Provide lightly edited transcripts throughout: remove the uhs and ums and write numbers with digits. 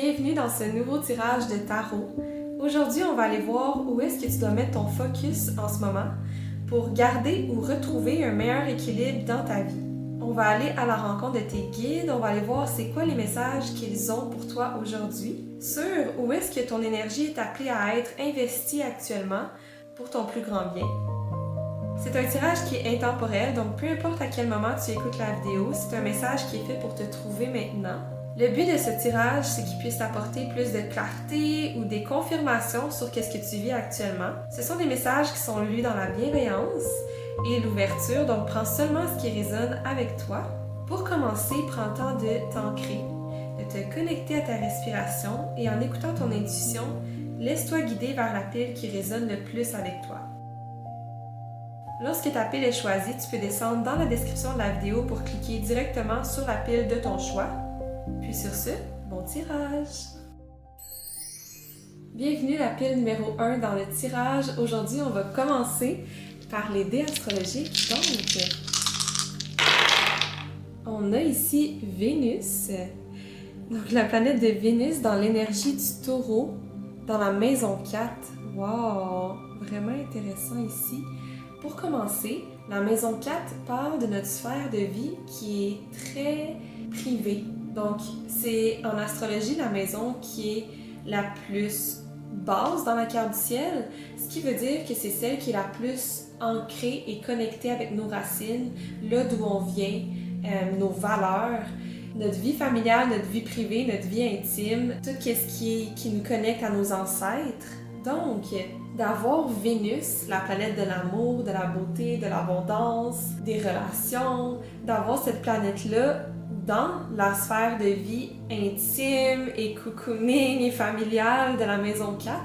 Bienvenue dans ce nouveau tirage de tarot. Aujourd'hui, on va aller voir où est-ce que tu dois mettre ton focus en ce moment pour garder ou retrouver un meilleur équilibre dans ta vie. On va aller à la rencontre de tes guides, on va aller voir c'est quoi les messages qu'ils ont pour toi aujourd'hui, sur où est-ce que ton énergie est appelée à être investie actuellement pour ton plus grand bien. C'est un tirage qui est intemporel, donc peu importe à quel moment tu écoutes la vidéo, c'est un message qui est fait pour te trouver maintenant. Le but de ce tirage, c'est qu'il puisse t'apporter plus de clarté ou des confirmations sur qu'est-ce que tu vis actuellement. Ce sont des messages qui sont lus dans la bienveillance et l'ouverture, donc prends seulement ce qui résonne avec toi. Pour commencer, prends le temps de t'ancrer, de te connecter à ta respiration et en écoutant ton intuition, laisse-toi guider vers la pile qui résonne le plus avec toi. Lorsque ta pile est choisie, tu peux descendre dans la description de la vidéo pour cliquer directement sur la pile de ton choix. Puis sur ce, bon tirage! Bienvenue à la pile numéro 1 dans le tirage. Aujourd'hui, on va commencer par les dés astrologiques. Donc, on a ici Vénus. Donc, la planète de Vénus dans l'énergie du taureau, dans la maison 4. Wow! Vraiment intéressant ici. Pour commencer, la maison 4 parle de notre sphère de vie qui est très privée. Donc, c'est en astrologie la maison qui est la plus basse dans la carte du ciel, ce qui veut dire que c'est celle qui est la plus ancrée et connectée avec nos racines, là d'où on vient, nos valeurs, notre vie familiale, notre vie privée, notre vie intime, tout ce qui nous connecte à nos ancêtres. Donc, d'avoir Vénus, la planète de l'amour, de la beauté, de l'abondance, des relations, d'avoir cette planète-là dans la sphère de vie intime et cocooning et familiale de la maison 4,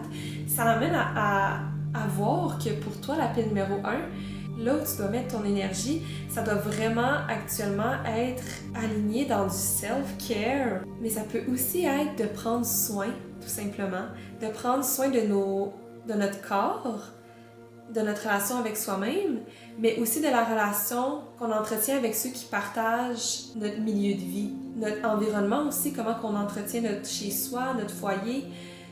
ça l'amène à voir que pour toi, la pile numéro 1, là où tu dois mettre ton énergie, ça doit vraiment actuellement être aligné dans du self-care, mais ça peut aussi être de prendre soin, tout simplement, de prendre soin de notre corps, de notre relation avec soi-même, mais aussi de la relation qu'on entretient avec ceux qui partagent notre milieu de vie, notre environnement aussi, comment qu'on entretient notre chez-soi, notre foyer.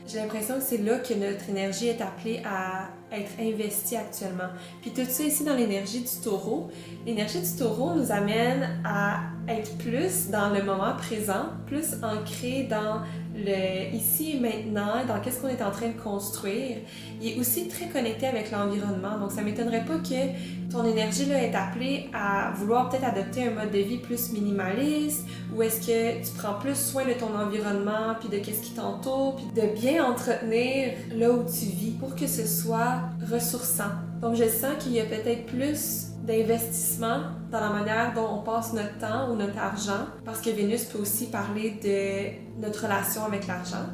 J'ai l'impression que c'est là que notre énergie est appelée à être investie actuellement. Puis tout ça ici dans l'énergie du taureau, l'énergie du taureau nous amène à être plus dans le moment présent, plus ancré dans le ici et maintenant, dans qu'est-ce qu'on est en train de construire. Il est aussi très connecté avec l'environnement, donc ça m'étonnerait pas que ton énergie là est appelée à vouloir peut-être adopter un mode de vie plus minimaliste, ou est-ce que tu prends plus soin de ton environnement, puis de qu'est-ce qui t'entoure, puis de bien entretenir là où tu vis pour que ce soit ressourçant. Donc je sens qu'il y a peut-être plus d'investissement dans la manière dont on passe notre temps ou notre argent, parce que Vénus peut aussi parler de notre relation avec l'argent,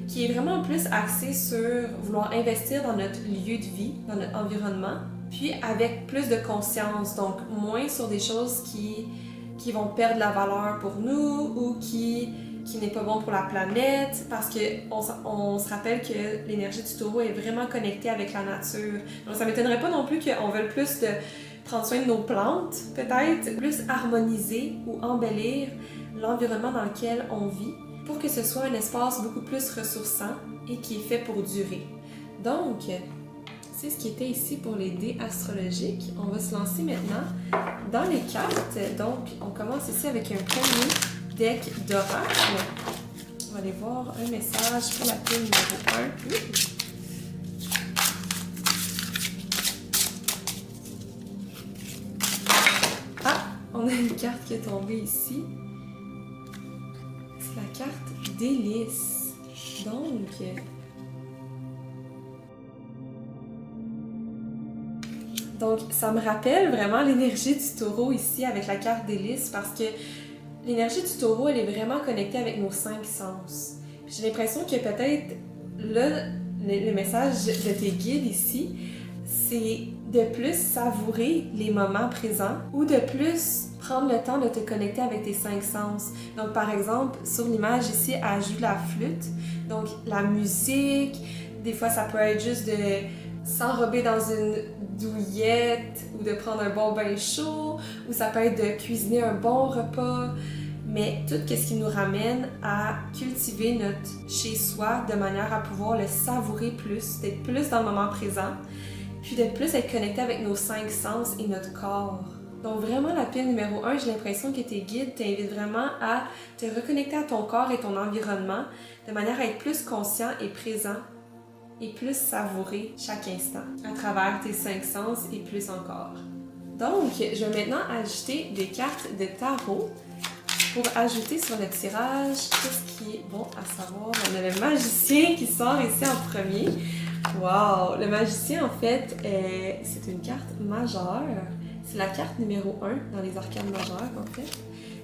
qui est vraiment plus axée sur vouloir investir dans notre lieu de vie, dans notre environnement, puis avec plus de conscience, donc moins sur des choses qui vont perdre la valeur pour nous ou qui n'est pas bon pour la planète, parce qu'on se rappelle que l'énergie du taureau est vraiment connectée avec la nature. Donc ça m'étonnerait pas non plus qu'on veuille plus de prendre soin de nos plantes, peut-être, plus harmoniser ou embellir l'environnement dans lequel on vit pour que ce soit un espace beaucoup plus ressourçant et qui est fait pour durer. Donc, c'est ce qui était ici pour les dés astrologiques. On va se lancer maintenant dans les cartes. Donc, on commence ici avec un premier deck d'oracle. On va aller voir un message pour la pile numéro 1. On a une carte qui est tombée ici. C'est la carte délice. Donc, ça me rappelle vraiment l'énergie du taureau ici avec la carte délice parce que l'énergie du taureau, elle est vraiment connectée avec nos 5 sens. J'ai l'impression que peut-être là, le message de tes guides ici, c'est de plus savourer les moments présents ou de plus prendre le temps de te connecter avec tes 5 sens. Donc, par exemple, sur l'image ici, elle joue de la flûte. Donc, la musique, des fois, ça peut être juste de s'enrober dans une douillette ou de prendre un bon bain chaud, ou ça peut être de cuisiner un bon repas. mais tout ce qui nous ramène à cultiver notre chez-soi de manière à pouvoir le savourer plus, d'être plus dans le moment présent, puis d'être plus être connecté avec nos 5 sens et notre corps. Donc vraiment, la pile numéro 1, j'ai l'impression que tes guides t'invitent vraiment à te reconnecter à ton corps et ton environnement de manière à être plus conscient et présent et plus savourer chaque instant à travers tes 5 sens et plus encore. Donc, je vais maintenant ajouter des cartes de tarot pour ajouter sur le tirage tout ce qui est bon à savoir. On a le magicien qui sort ici en premier. Wow! Le magicien, en fait, c'est une carte majeure. C'est la carte numéro 1 dans les arcanes majeures, en fait.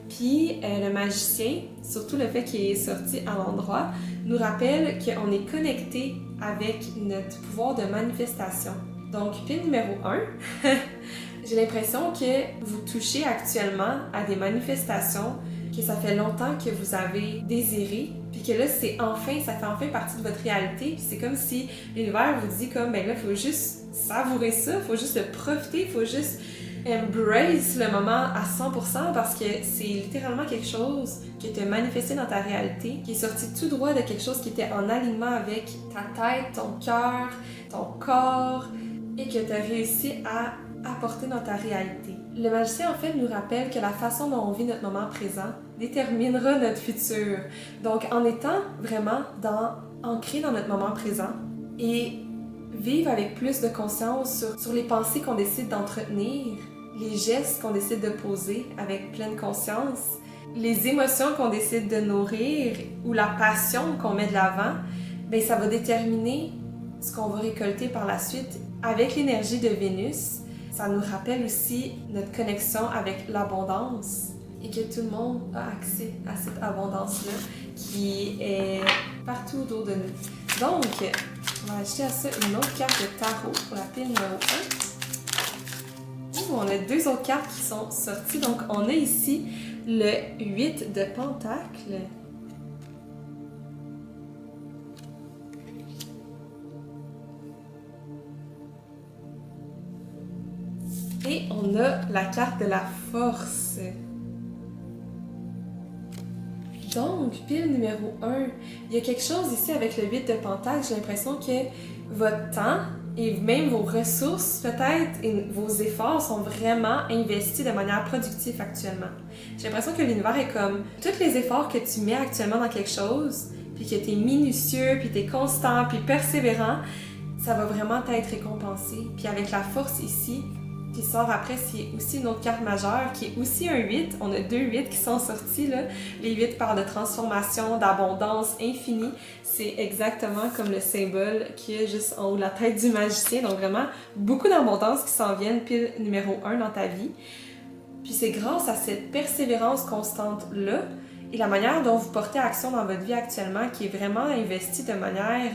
Puis, le magicien, surtout le fait qu'il est sorti à l'endroit, nous rappelle qu'on est connecté avec notre pouvoir de manifestation. Donc, pile numéro 1, j'ai l'impression que vous touchez actuellement à des manifestations que ça fait longtemps que vous avez désiré, puis que là, ça fait enfin partie de votre réalité, puis c'est comme si l'univers vous dit comme, ben là, il faut juste savourer ça, il faut juste le profiter, il faut juste embrace le moment à 100% parce que c'est littéralement quelque chose que tu as manifesté dans ta réalité, qui est sorti tout droit de quelque chose qui était en alignement avec ta tête, ton cœur, ton corps, et que tu as réussi à apporter dans ta réalité. Le magicien, en fait, nous rappelle que la façon dont on vit notre moment présent déterminera notre futur. Donc, en étant vraiment ancré dans notre moment présent et vivre avec plus de conscience sur les pensées qu'on décide d'entretenir, les gestes qu'on décide de poser avec pleine conscience, les émotions qu'on décide de nourrir ou la passion qu'on met de l'avant, bien, ça va déterminer ce qu'on va récolter par la suite. Avec l'énergie de Vénus, ça nous rappelle aussi notre connexion avec l'abondance et que tout le monde a accès à cette abondance-là qui est partout autour de nous. Donc, on va ajouter à ça une autre carte de tarot pour la pile numéro 1. On a 2 autres cartes qui sont sorties. Donc, on a ici le 8 de Pentacles. Et on a la carte de la force. Donc, pile numéro 1, il y a quelque chose ici avec le 8 de Pentacles. J'ai l'impression que votre temps et même vos ressources, peut-être, et vos efforts sont vraiment investis de manière productive actuellement. J'ai l'impression que l'univers est comme tous les efforts que tu mets actuellement dans quelque chose, puis que tu es minutieux, puis tu es constant, puis persévérant, ça va vraiment t'être récompensé. Puis avec la force ici, qui sort après, c'est aussi une autre carte majeure qui est aussi un 8. On a 2 8 qui sont sortis là. Les 8 parlent de transformation, d'abondance infinie. C'est exactement comme le symbole qui est juste en haut de la tête du magicien. Donc vraiment, beaucoup d'abondance qui s'en viennent, pile numéro 1 dans ta vie. Puis c'est grâce à cette persévérance constante-là et la manière dont vous portez action dans votre vie actuellement qui est vraiment investie de manière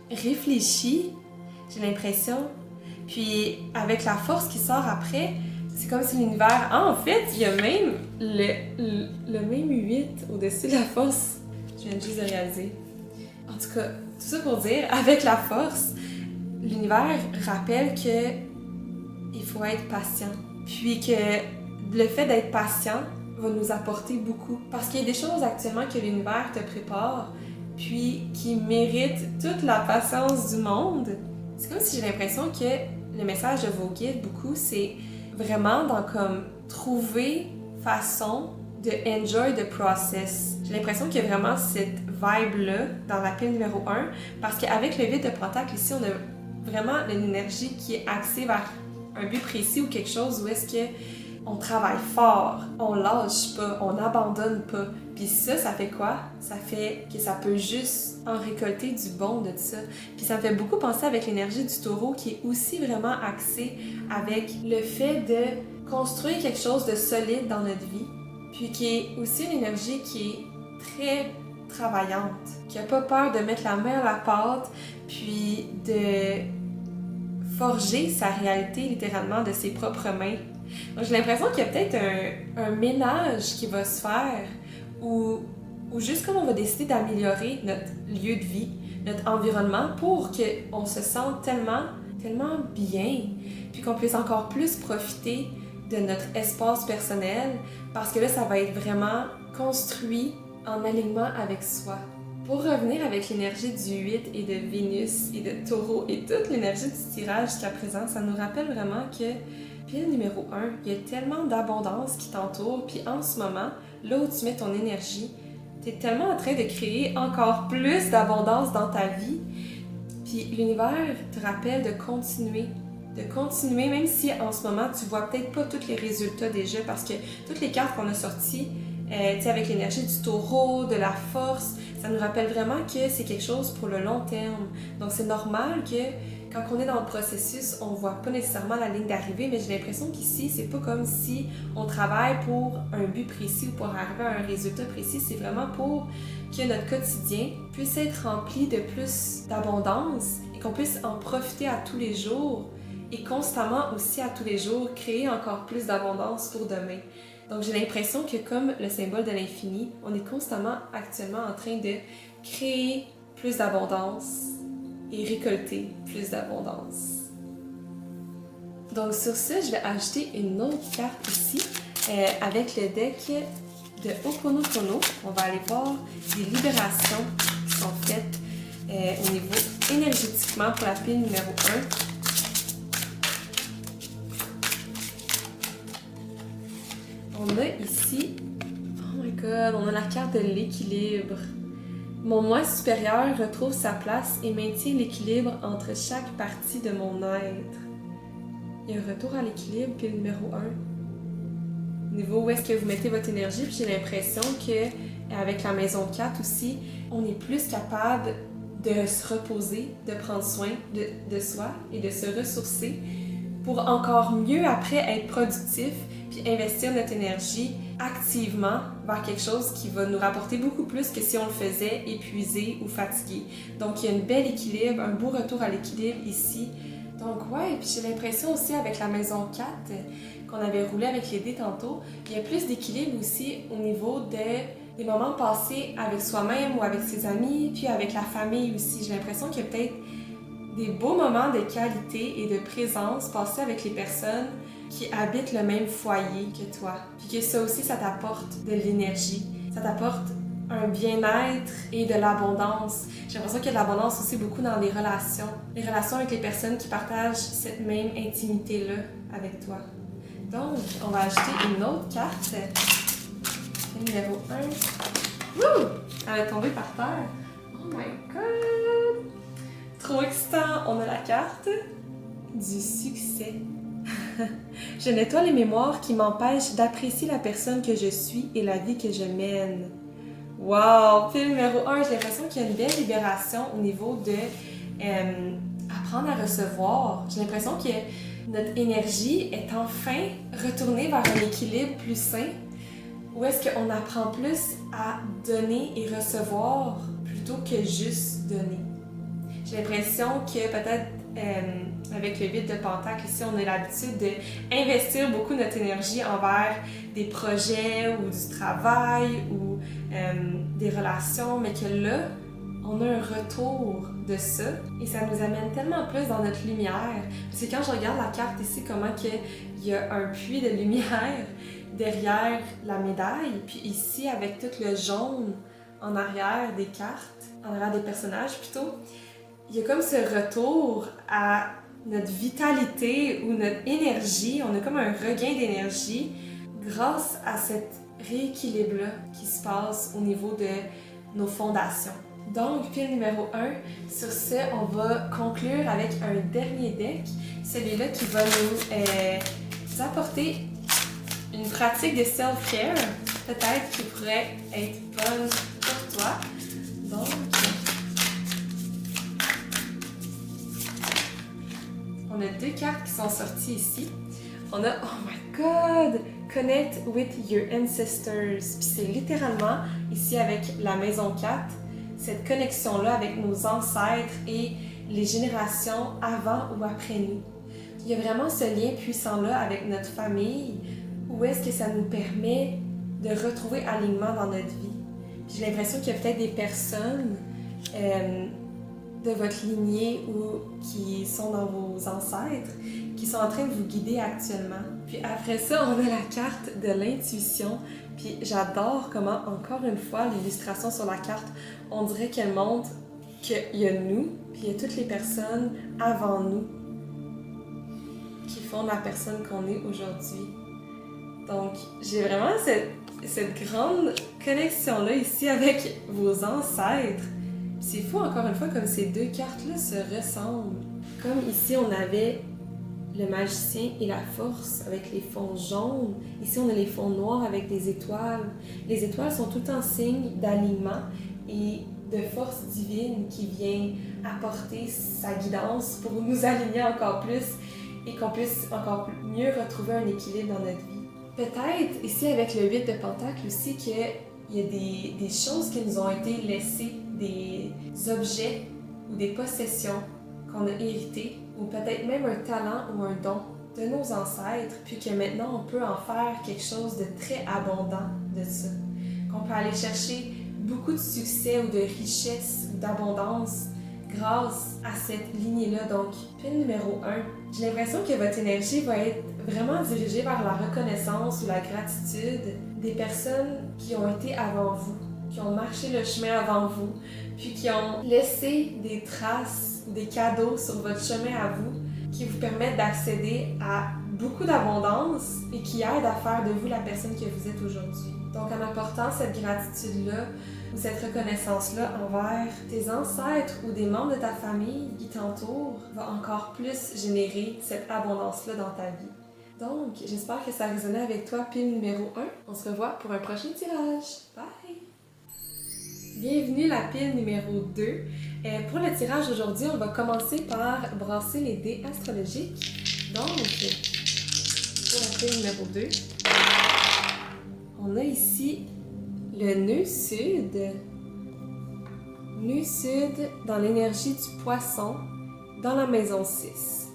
réfléchie, j'ai l'impression. Puis, avec la force qui sort après, c'est comme si l'univers... Ah, en fait, il y a même le même 8 au-dessus de la force. Je viens juste de réaliser. En tout cas, tout ça pour dire, avec la force, l'univers rappelle que il faut être patient. Puis que le fait d'être patient va nous apporter beaucoup. Parce qu'il y a des choses actuellement que l'univers te prépare, puis qui méritent toute la patience du monde. C'est comme si j'ai l'impression que le message de vos guides, beaucoup, c'est vraiment dans comme trouver façon de enjoy the process. J'ai l'impression qu'il y a vraiment cette vibe-là dans la pile numéro 1, parce qu'avec le 8 de Pentacle ici, on a vraiment une énergie qui est axée vers un but précis ou quelque chose où est-ce que on travaille fort, on lâche pas, on n'abandonne pas. Puis ça fait quoi? Ça fait que ça peut juste en récolter du bon de ça. Puis ça me fait beaucoup penser avec l'énergie du taureau qui est aussi vraiment axée avec le fait de construire quelque chose de solide dans notre vie. Puis qui est aussi une énergie qui est très travaillante, qui n'a pas peur de mettre la main à la pâte, puis de forger sa réalité littéralement de ses propres mains. Donc j'ai l'impression qu'il y a peut-être un ménage qui va se faire ou juste comme on va décider d'améliorer notre lieu de vie, notre environnement pour qu'on se sente tellement bien, puis qu'on puisse encore plus profiter de notre espace personnel parce que là, ça va être vraiment construit en alignement avec soi. Pour revenir avec l'énergie du 8 et de Vénus et de Taureau et toute l'énergie du tirage jusqu'à présent, ça nous rappelle vraiment que pile numéro 1, il y a tellement d'abondance qui t'entoure, puis en ce moment, là où tu mets ton énergie, tu es tellement en train de créer encore plus d'abondance dans ta vie, puis l'univers te rappelle de continuer, même si en ce moment, tu vois peut-être pas tous les résultats déjà, parce que toutes les cartes qu'on a sorties, avec l'énergie du taureau, de la force, ça nous rappelle vraiment que c'est quelque chose pour le long terme. Donc c'est normal que quand on est dans le processus, on voit pas nécessairement la ligne d'arrivée, mais j'ai l'impression qu'ici, c'est pas comme si on travaille pour un but précis ou pour arriver à un résultat précis, c'est vraiment pour que notre quotidien puisse être rempli de plus d'abondance et qu'on puisse en profiter à tous les jours et constamment aussi à tous les jours créer encore plus d'abondance pour demain. Donc j'ai l'impression que comme le symbole de l'infini, on est constamment actuellement en train de créer plus d'abondance et récolter plus d'abondance. Donc sur ce, je vais ajouter une autre carte ici avec le deck de Ho'oponopono. On va aller voir des libérations qui sont faites au niveau énergétiquement pour la pile numéro 1. On a ici, oh my god, on a la carte de l'équilibre. Mon moi supérieur retrouve sa place et maintient l'équilibre entre chaque partie de mon être. Il y a un retour à l'équilibre, puis le numéro 1. Niveau où est-ce que vous mettez votre énergie, puis j'ai l'impression qu'avec la maison 4 aussi, on est plus capable de se reposer, de prendre soin de soi et de se ressourcer pour encore mieux après être productif puis investir notre énergie activement vers quelque chose qui va nous rapporter beaucoup plus que si on le faisait épuisé ou fatigué. Donc, il y a un bel équilibre, un beau retour à l'équilibre ici. Donc, ouais, puis j'ai l'impression aussi avec la maison 4 qu'on avait roulé avec les dés tantôt, il y a plus d'équilibre aussi au niveau des moments passés avec soi-même ou avec ses amis, puis avec la famille aussi. J'ai l'impression qu'il y a peut-être des beaux moments de qualité et de présence passés avec les personnes qui habitent le même foyer que toi. Puis que ça aussi, ça t'apporte de l'énergie, ça t'apporte un bien-être et de l'abondance. J'ai l'impression qu'il y a de l'abondance aussi beaucoup dans les relations avec les personnes qui partagent cette même intimité-là avec toi. Donc, on va ajouter une autre carte. Numéro 1. Wouh! Elle est tombée par terre. Oh my god! Trop excitant! On a la carte du succès. Je nettoie les mémoires qui m'empêchent d'apprécier la personne que je suis et la vie que je mène. Wow! Pile numéro 1, j'ai l'impression qu'il y a une belle libération au niveau de apprendre à recevoir. J'ai l'impression que notre énergie est enfin retournée vers un équilibre plus sain, où est-ce qu'on apprend plus à donner et recevoir plutôt que juste donner. J'ai l'impression que peut-être avec le 8 de Pentacle ici, on a l'habitude d'investir beaucoup notre énergie envers des projets ou du travail ou des relations, mais que là, on a un retour de ça et ça nous amène tellement plus dans notre lumière. Parce que quand je regarde la carte ici, comment il y a un puits de lumière derrière la médaille, puis ici avec tout le jaune en arrière des cartes, en arrière des personnages plutôt, il y a comme ce retour à notre vitalité ou notre énergie. On a comme un regain d'énergie grâce à cet rééquilibre-là qui se passe au niveau de nos fondations. Donc, pile numéro 1, sur ce, on va conclure avec un dernier deck, celui-là qui va nous apporter une pratique de self-care, peut-être qui pourrait être bonne pour toi. Donc, on a deux cartes qui sont sorties ici. On a, oh my god, Connect with your ancestors. Puis c'est littéralement, ici avec la maison 4, cette connexion-là avec nos ancêtres et les générations avant ou après nous. Il y a vraiment ce lien puissant-là avec notre famille, où est-ce que ça nous permet de retrouver alignement dans notre vie. J'ai l'impression qu'il y a peut-être des personnes de votre lignée ou qui sont dans vos ancêtres qui sont en train de vous guider actuellement. Puis après ça, on a la carte de l'intuition. Puis j'adore comment, encore une fois, l'illustration sur la carte, on dirait qu'elle montre qu'il y a nous, puis il y a toutes les personnes avant nous qui font la personne qu'on est aujourd'hui. Donc, j'ai vraiment cette grande connexion-là ici avec vos ancêtres. C'est fou, encore une fois, comme ces deux cartes-là se ressemblent. Comme ici, on avait le magicien et la force avec les fonds jaunes. Ici, on a les fonds noirs avec des étoiles. Les étoiles sont tout en signe d'alignement et de force divine qui vient apporter sa guidance pour nous aligner encore plus et qu'on puisse encore mieux retrouver un équilibre dans notre vie. Peut-être, ici avec le 8 de Pentacle aussi, qu'il y a des choses qui nous ont été laissées, des objets ou des possessions qu'on a héritées, ou peut-être même un talent ou un don de nos ancêtres, puis que maintenant on peut en faire quelque chose de très abondant de ça. Qu'on peut aller chercher beaucoup de succès ou de richesse ou d'abondance grâce à cette lignée-là. Donc, pile numéro 1, j'ai l'impression que votre énergie va être vraiment dirigée vers la reconnaissance ou la gratitude des personnes qui ont été avant vous, qui ont marché le chemin avant vous, puis qui ont laissé des traces ou des cadeaux sur votre chemin à vous qui vous permettent d'accéder à beaucoup d'abondance et qui aident à faire de vous la personne que vous êtes aujourd'hui. Donc, en apportant cette gratitude-là ou cette reconnaissance-là envers tes ancêtres ou des membres de ta famille qui t'entourent, va encore plus générer cette abondance-là dans ta vie. Donc, j'espère que ça résonnait avec toi, pile numéro 1. On se revoit pour un prochain tirage. Bye! Bienvenue la pile numéro 2. Pour le tirage d'aujourd'hui, on va commencer par brasser les dés astrologiques. Donc, pour la pile numéro 2, on a ici le nœud sud. Nœud sud dans l'énergie du poisson, dans la maison 6.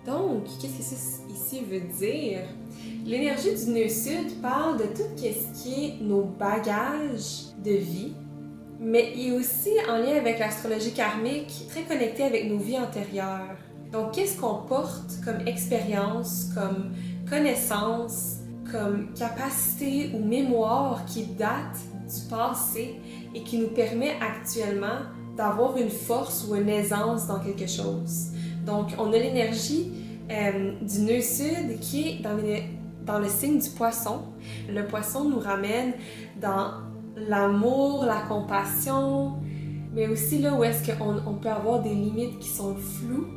Donc, qu'est-ce que ça ici veut dire? L'énergie du nœud sud parle de tout ce qui est nos bagages de vie, mais il est aussi en lien avec l'astrologie karmique, très connecté avec nos vies antérieures. Donc, qu'est-ce qu'on porte comme expérience, comme connaissance, comme capacité ou mémoire qui date du passé et qui nous permet actuellement d'avoir une force ou une aisance dans quelque chose. Donc, on a l'énergie du nœud sud qui est dans le signe du poisson. Le poisson nous ramène dans l'amour, la compassion, mais aussi là où est-ce qu'on peut avoir des limites qui sont floues,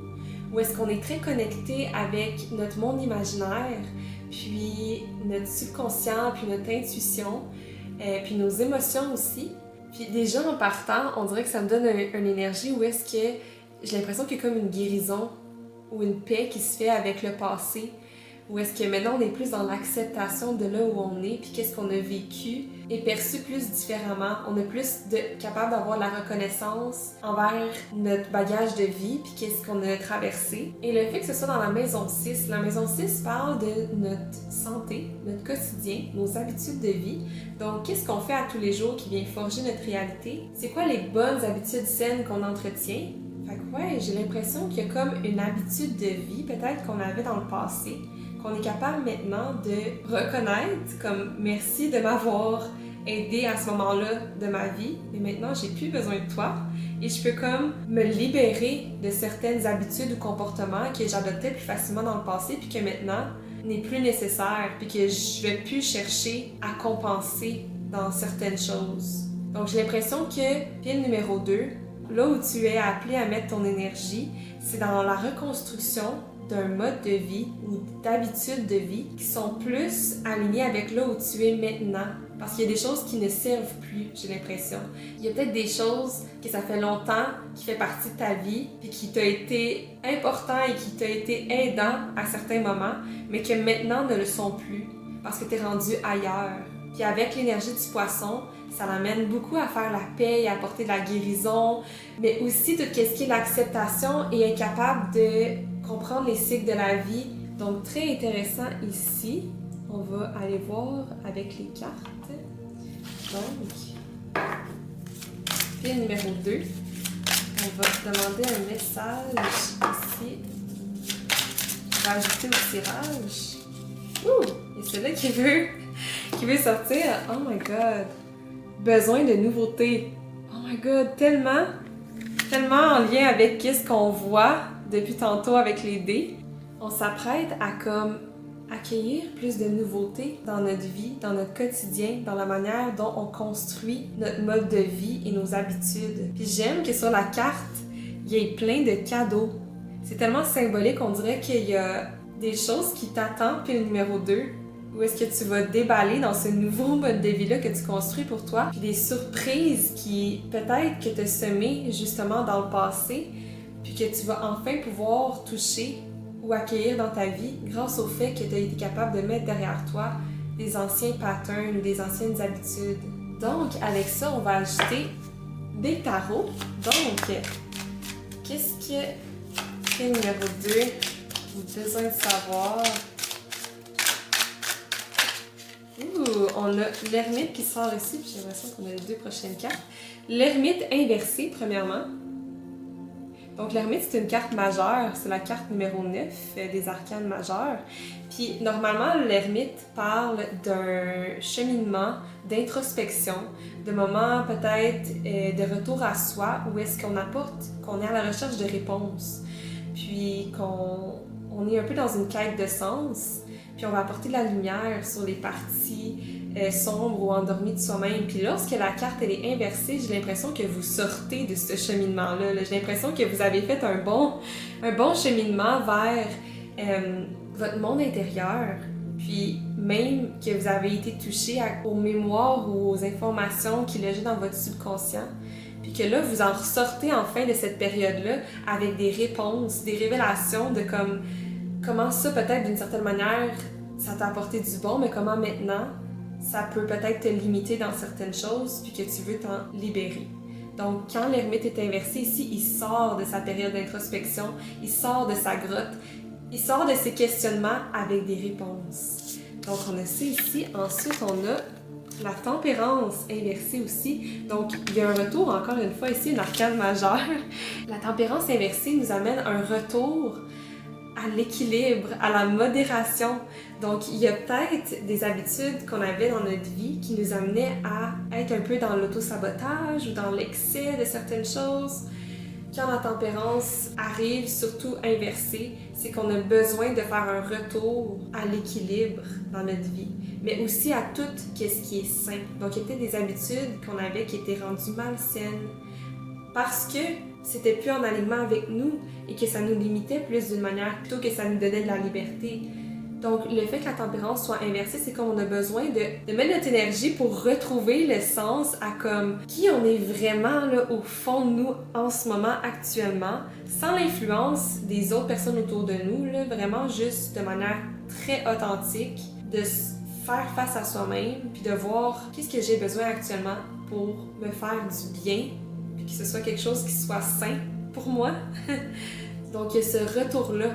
où est-ce qu'on est très connecté avec notre monde imaginaire, puis notre subconscient, puis notre intuition, puis nos émotions aussi. Puis déjà en partant, on dirait que ça me donne une énergie où est-ce que j'ai l'impression qu'il y a comme une guérison ou une paix qui se fait avec le passé, où est-ce que maintenant on est plus dans l'acceptation de là où on est, puis qu'est-ce qu'on a vécu et perçu plus différemment. On est plus capable d'avoir la reconnaissance envers notre bagage de vie, puis qu'est-ce qu'on a traversé. Et le fait que ce soit dans la maison 6, la maison 6 parle de notre santé, notre quotidien, nos habitudes de vie. Donc, qu'est-ce qu'on fait à tous les jours qui vient forger notre réalité? C'est quoi les bonnes habitudes saines qu'on entretient? Fait que ouais, j'ai l'impression qu'il y a comme une habitude de vie, peut-être qu'on avait dans le passé, qu'on est capable maintenant de reconnaître comme merci de m'avoir aidé à ce moment-là de ma vie, mais maintenant j'ai plus besoin de toi et je peux comme me libérer de certaines habitudes ou comportements que j'adoptais plus facilement dans le passé puis que maintenant n'est plus nécessaire puis que je vais plus chercher à compenser dans certaines choses. Donc j'ai l'impression que pile numéro 2, là où tu es appelé à mettre ton énergie, c'est dans la reconstruction d'un mode de vie ou d'habitudes de vie qui sont plus alignées avec là où tu es maintenant. Parce qu'il y a des choses qui ne servent plus, j'ai l'impression. Il y a peut-être des choses que ça fait longtemps qui fait partie de ta vie puis qui t'a été important et qui t'a été aidant à certains moments, mais que maintenant ne le sont plus parce que tu es rendu ailleurs. Puis avec l'énergie du poisson, ça l'amène beaucoup à faire la paix et à apporter de la guérison, mais aussi tout ce qui est l'acceptation et être capable de comprendre les cycles de la vie. Donc, très intéressant ici. On va aller voir avec les cartes. Donc, pile numéro 2. On va demander un message ici va ajouter au tirage. Ouh! Et celui-là qui veut sortir. Oh my god! Besoin de nouveautés. Oh my god, tellement en lien avec ce qu'on voit depuis tantôt avec les dés. On s'apprête à comme accueillir plus de nouveautés dans notre vie, dans notre quotidien, dans la manière dont on construit notre mode de vie et nos habitudes. Puis j'aime que sur la carte, il y ait plein de cadeaux. C'est tellement symbolique, on dirait qu'il y a des choses qui t'attendent, puis le numéro 2, où est-ce que tu vas déballer dans ce nouveau mode de vie-là que tu construis pour toi, puis des surprises qui peut-être que tu as semées justement dans le passé, puis que tu vas enfin pouvoir toucher ou accueillir dans ta vie grâce au fait que tu as été capable de mettre derrière toi des anciens patterns ou des anciennes habitudes. Donc, avec ça, on va ajouter des tarots. Donc, qu'est-ce que le numéro 2 a besoin de savoir? Ouh, on a l'ermite qui sort ici, puis j'ai l'impression qu'on a les 2 prochaines cartes. L'ermite inversé, premièrement. Donc, l'ermite, c'est une carte majeure, c'est la carte numéro 9 des arcanes majeures. Puis, normalement, l'ermite parle d'un cheminement, d'introspection, de moments peut-être de retour à soi, où est-ce qu'on est à la recherche de réponses, puis qu'on est un peu dans une quête de sens, puis on va apporter de la lumière sur les parties sombre ou endormi de soi-même. Puis lorsque la carte elle est inversée, j'ai l'impression que vous sortez de ce cheminement-là. J'ai l'impression que vous avez fait un bon cheminement vers votre monde intérieur. Puis même que vous avez été touché aux mémoires ou aux informations qui logeaient dans votre subconscient. Puis que là, vous en ressortez enfin de cette période-là avec des réponses, des révélations de comment ça, peut-être d'une certaine manière, ça t'a apporté du bon, mais comment maintenant, ça peut peut-être te limiter dans certaines choses, puis que tu veux t'en libérer. Donc, quand l'ermite est inversé ici, il sort de sa période d'introspection, il sort de sa grotte, il sort de ses questionnements avec des réponses. Donc, on a ça ici. Ensuite, on a la tempérance inversée aussi. Donc, il y a un retour, encore une fois ici, une arcane majeure. La tempérance inversée nous amène un retour à l'équilibre, à la modération. Donc, il y a peut-être des habitudes qu'on avait dans notre vie qui nous amenaient à être un peu dans l'auto-sabotage ou dans l'excès de certaines choses. Quand la tempérance arrive, surtout inversée, c'est qu'on a besoin de faire un retour à l'équilibre dans notre vie, mais aussi à tout ce qui est sain. Donc, il y a peut-être des habitudes qu'on avait qui étaient rendues malsaines parce que c'était plus en alignement avec nous et que ça nous limitait plus d'une manière plutôt que ça nous donnait de la liberté. Donc, le fait que la tempérance soit inversée, c'est qu'on a besoin de mettre notre énergie pour retrouver le sens à comme qui on est vraiment là au fond de nous en ce moment actuellement, sans l'influence des autres personnes autour de nous, là, vraiment juste de manière très authentique, de faire face à soi-même, puis de voir qu'est-ce que j'ai besoin actuellement pour me faire du bien, puis que ce soit quelque chose qui soit sain pour moi. Donc, il y a ce retour-là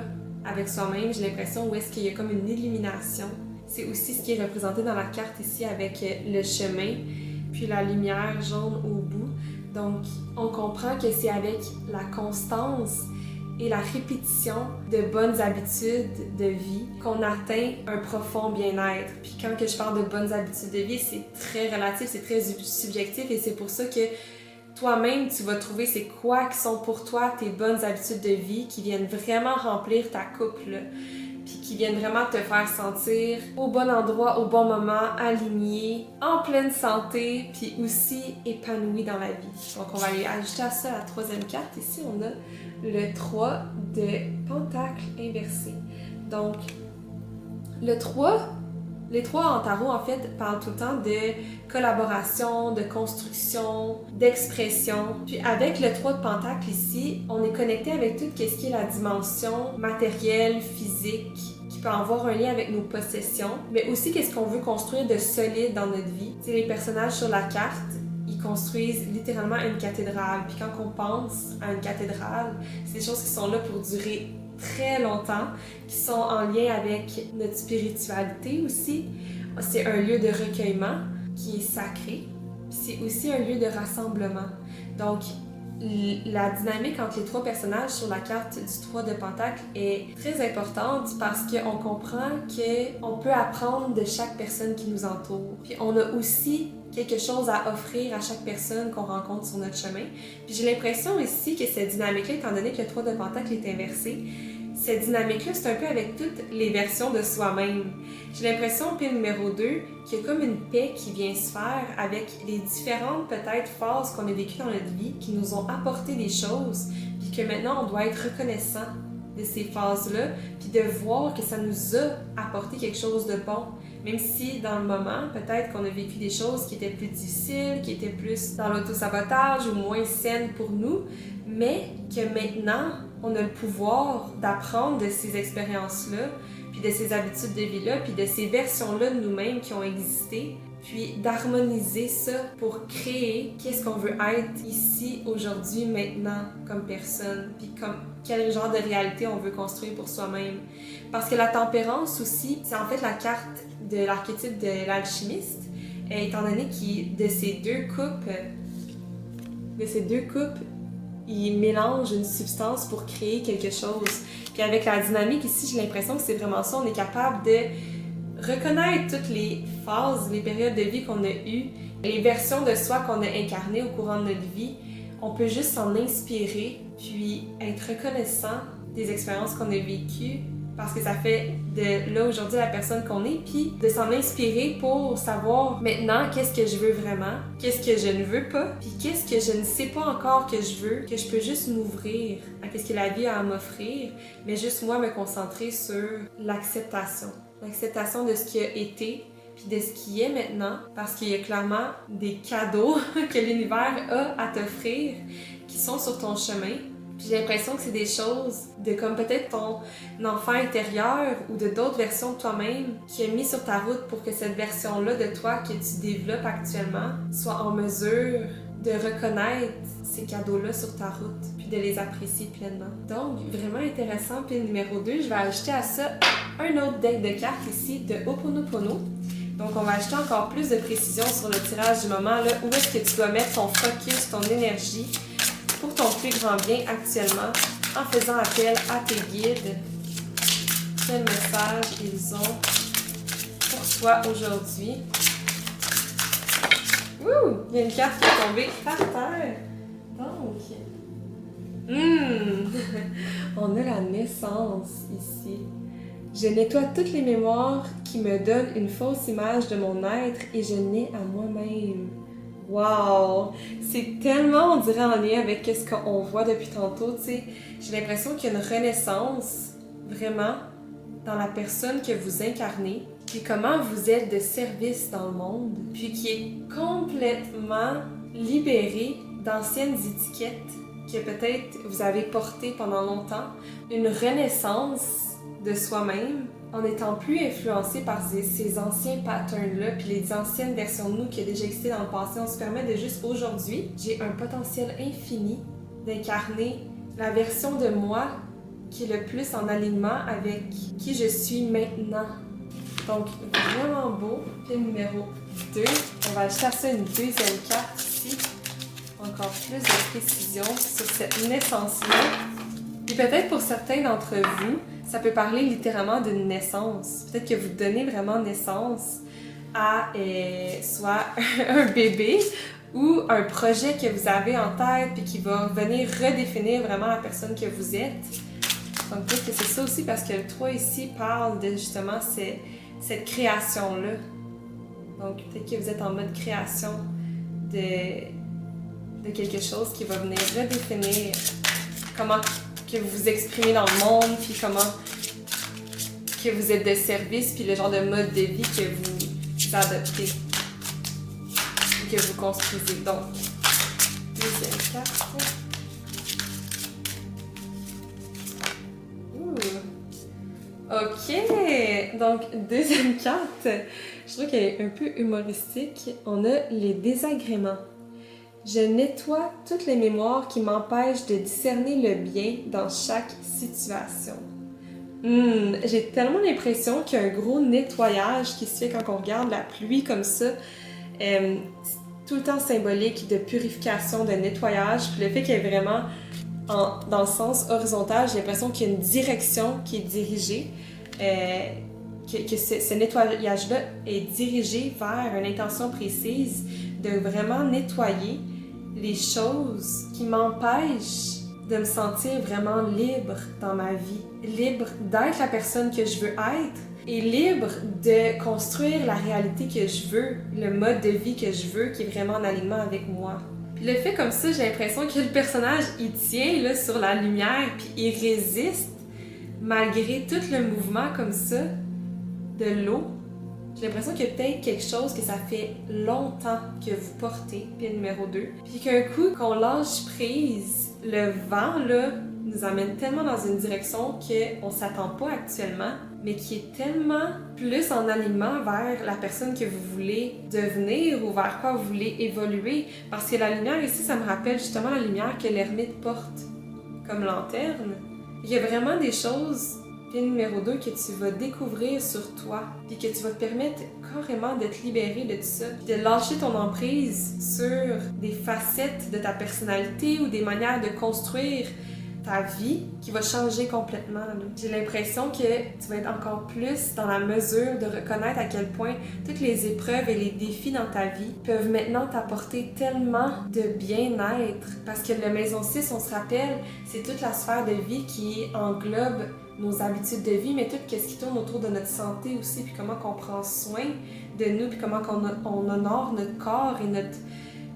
avec soi-même, j'ai l'impression où est-ce qu'il y a comme une illumination. C'est aussi ce qui est représenté dans la carte ici avec le chemin, puis la lumière jaune au bout. Donc, on comprend que c'est avec la constance et la répétition de bonnes habitudes de vie qu'on atteint un profond bien-être. Puis quand que je parle de bonnes habitudes de vie, c'est très relatif, c'est très subjectif et c'est pour ça que toi-même, tu vas trouver c'est quoi qui sont pour toi tes bonnes habitudes de vie qui viennent vraiment remplir ta coupe, là, puis qui viennent vraiment te faire sentir au bon endroit, au bon moment, aligné, en pleine santé, puis aussi épanoui dans la vie. Donc, on va aller ajouter à ça la troisième carte. Ici, on a le 3 de pentacle inversé. Donc, les 3 en tarot, en fait, parlent tout le temps de collaboration, de construction, d'expression. Puis avec le 3 de pentacle ici, on est connecté avec tout ce qui est la dimension matérielle, physique, qui peut avoir un lien avec nos possessions, mais aussi qu'est-ce qu'on veut construire de solide dans notre vie. Tu sais, les personnages sur la carte, ils construisent littéralement une cathédrale. Puis quand on pense à une cathédrale, c'est des choses qui sont là pour durer très longtemps, qui sont en lien avec notre spiritualité aussi. C'est un lieu de recueillement qui est sacré. C'est aussi un lieu de rassemblement. Donc, la dynamique entre les 3 personnages sur la carte du 3 de Pentacle est très importante parce qu'on comprend qu'on peut apprendre de chaque personne qui nous entoure. Puis on a aussi quelque chose à offrir à chaque personne qu'on rencontre sur notre chemin. Puis j'ai l'impression ici que cette dynamique-là, étant donné que le 3 de Pentacle est inversé, cette dynamique-là, c'est un peu avec toutes les versions de soi-même. J'ai l'impression, pile numéro 2, qu'il y a comme une paix qui vient se faire avec les différentes, peut-être, phases qu'on a vécues dans notre vie, qui nous ont apporté des choses, puis que maintenant, on doit être reconnaissant de ces phases-là, puis de voir que ça nous a apporté quelque chose de bon. Même si, dans le moment, peut-être qu'on a vécu des choses qui étaient plus difficiles, qui étaient plus dans l'auto-sabotage ou moins saines pour nous, mais que maintenant, on a le pouvoir d'apprendre de ces expériences-là, puis de ces habitudes de vie-là, puis de ces versions-là de nous-mêmes qui ont existé, puis d'harmoniser ça pour créer qu'est-ce qu'on veut être ici, aujourd'hui, maintenant, comme personne, puis comme quel genre de réalité on veut construire pour soi-même. Parce que la tempérance aussi, c'est en fait la carte de l'archétype de l'alchimiste, étant donné qu'il de ces deux coupes, il mélange une substance pour créer quelque chose. Puis avec la dynamique ici, j'ai l'impression que c'est vraiment ça, on est capable de reconnaître toutes les phases, les périodes de vie qu'on a eues, les versions de soi qu'on a incarnées au courant de notre vie. On peut juste s'en inspirer, puis être reconnaissant des expériences qu'on a vécues, parce que ça fait de là aujourd'hui la personne qu'on est, puis de s'en inspirer pour savoir maintenant qu'est-ce que je veux vraiment, qu'est-ce que je ne veux pas, puis qu'est-ce que je ne sais pas encore que je veux, que je peux juste m'ouvrir à qu'est-ce que la vie a à m'offrir, mais juste moi me concentrer sur l'acceptation de ce qui a été, puis de ce qui est maintenant, parce qu'il y a clairement des cadeaux que l'univers a à t'offrir qui sont sur ton chemin. Puis j'ai l'impression que c'est des choses de comme peut-être ton enfant intérieur ou de d'autres versions de toi-même qui est mis sur ta route pour que cette version-là de toi que tu développes actuellement soit en mesure de reconnaître ces cadeaux-là sur ta route puis de les apprécier pleinement. Donc, vraiment intéressant. Puis numéro 2, je vais ajouter à ça un autre deck de cartes ici de Ho'oponopono. Donc, on va ajouter encore plus de précision sur le tirage du moment, là, où est-ce que tu dois mettre ton focus, ton énergie pour ton plus grand bien actuellement, en faisant appel à tes guides. Quel message ils ont pour toi aujourd'hui? Ouh! Il y a une carte qui est tombée par terre. Donc, on a la naissance ici. Je nettoie toutes les mémoires qui me donnent une fausse image de mon être et je nais à moi-même. Wow! C'est tellement, on dirait, en lien avec ce qu'on voit depuis tantôt, tu sais. J'ai l'impression qu'il y a une renaissance, vraiment, dans la personne que vous incarnez, puis comment vous êtes de service dans le monde, puis qui est complètement libéré d'anciennes étiquettes que peut-être vous avez portées pendant longtemps. Une renaissance de soi-même, en étant plus influencé par ces anciens patterns-là, puis les anciennes versions de nous qui ont déjà existé dans le passé. On se permet de juste aujourd'hui, j'ai un potentiel infini d'incarner la version de moi qui est le plus en alignement avec qui je suis maintenant. Donc, vraiment beau. Puis numéro 2, on va ajouter à ça une deuxième carte ici. Encore plus de précision sur cette naissance-là. Puis peut-être pour certains d'entre vous, ça peut parler littéralement d'une naissance. Peut-être que vous donnez vraiment naissance à soit un bébé ou un projet que vous avez en tête puis qui va venir redéfinir vraiment la personne que vous êtes. Donc peut-être que c'est ça aussi parce que le 3 ici parle de justement cette création-là. Donc peut-être que vous êtes en mode création de quelque chose qui va venir redéfinir comment que vous vous exprimez dans le monde, puis comment que vous êtes de service, puis le genre de mode de vie que vous adoptez et que vous construisez. Donc, deuxième carte. OK! Donc, deuxième carte, je trouve qu'elle est un peu humoristique. On a les désagréments. Je nettoie toutes les mémoires qui m'empêchent de discerner le bien dans chaque situation. J'ai tellement l'impression qu'il y a un gros nettoyage qui se fait quand on regarde la pluie comme ça. tout le temps symbolique de purification, de nettoyage. Puis le fait qu'il y ait vraiment, dans le sens horizontal, j'ai l'impression qu'il y a une direction qui est dirigée, que ce nettoyage-là est dirigé vers une intention précise de vraiment nettoyer les choses qui m'empêchent de me sentir vraiment libre dans ma vie, libre d'être la personne que je veux être et libre de construire la réalité que je veux, le mode de vie que je veux qui est vraiment en alignement avec moi. Puis le fait comme ça, j'ai l'impression que le personnage, il tient là, sur la lumière puis il résiste malgré tout le mouvement comme ça de l'eau. J'ai l'impression qu'il y a peut-être quelque chose que ça fait longtemps que vous portez, pile numéro 2. Puis qu'un coup, qu'on lâche prise, le vent, là, nous amène tellement dans une direction qu'on ne s'attend pas actuellement, mais qui est tellement plus en alignement vers la personne que vous voulez devenir ou vers quoi vous voulez évoluer. Parce que la lumière ici, ça me rappelle justement la lumière que l'ermite porte comme lanterne. Il y a vraiment des choses... numéro 2, que tu vas découvrir sur toi, puis que tu vas te permettre carrément de te libérer de tout ça, puis de lâcher ton emprise sur des facettes de ta personnalité ou des manières de construire ta vie qui va changer complètement. J'ai l'impression que tu vas être encore plus dans la mesure de reconnaître à quel point toutes les épreuves et les défis dans ta vie peuvent maintenant t'apporter tellement de bien-être. Parce que la maison 6, on se rappelle, c'est toute la sphère de vie qui englobe nos habitudes de vie, mais tout ce qui tourne autour de notre santé aussi, puis comment qu'on prend soin de nous, puis comment on honore notre corps et notre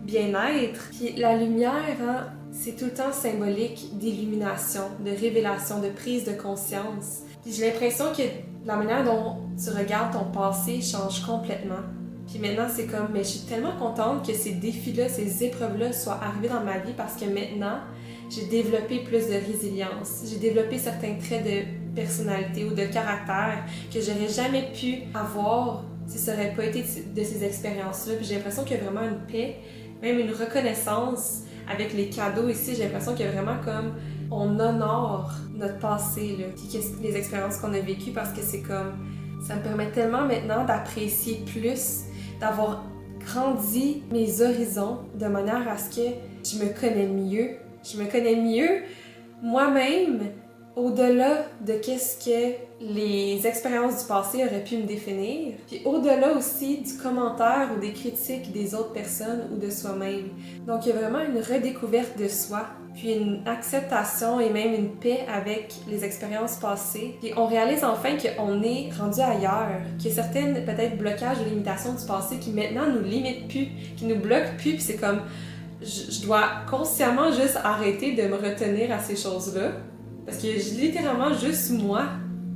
bien-être. Puis la lumière, hein, c'est tout le temps symbolique d'illumination, de révélation, de prise de conscience. Puis j'ai l'impression que la manière dont tu regardes ton passé change complètement. Puis maintenant, c'est comme, mais je suis tellement contente que ces défis-là, ces épreuves-là soient arrivés dans ma vie parce que maintenant, j'ai développé plus de résilience. J'ai développé certains traits de personnalité ou de caractère que j'aurais jamais pu avoir si ça n'aurait pas été de ces expériences-là. Puis j'ai l'impression qu'il y a vraiment une paix, même une reconnaissance avec les cadeaux ici. J'ai l'impression qu'il y a vraiment comme on honore notre passé, là, puis les expériences qu'on a vécues parce que c'est comme ça me permet tellement maintenant d'apprécier plus, d'avoir grandi mes horizons de manière à ce que je me connais mieux. Je me connais mieux moi-même au-delà de qu'est-ce que les expériences du passé auraient pu me définir, puis au-delà aussi du commentaire ou des critiques des autres personnes ou de soi-même. Donc il y a vraiment une redécouverte de soi, puis une acceptation et même une paix avec les expériences passées. Puis on réalise enfin qu'on est rendu ailleurs, qu'il y a certaines peut-être blocages ou limitations du passé qui maintenant nous limitent plus, qui nous bloquent plus, puis c'est comme je dois consciemment juste arrêter de me retenir à ces choses-là. Parce que j'ai littéralement juste moi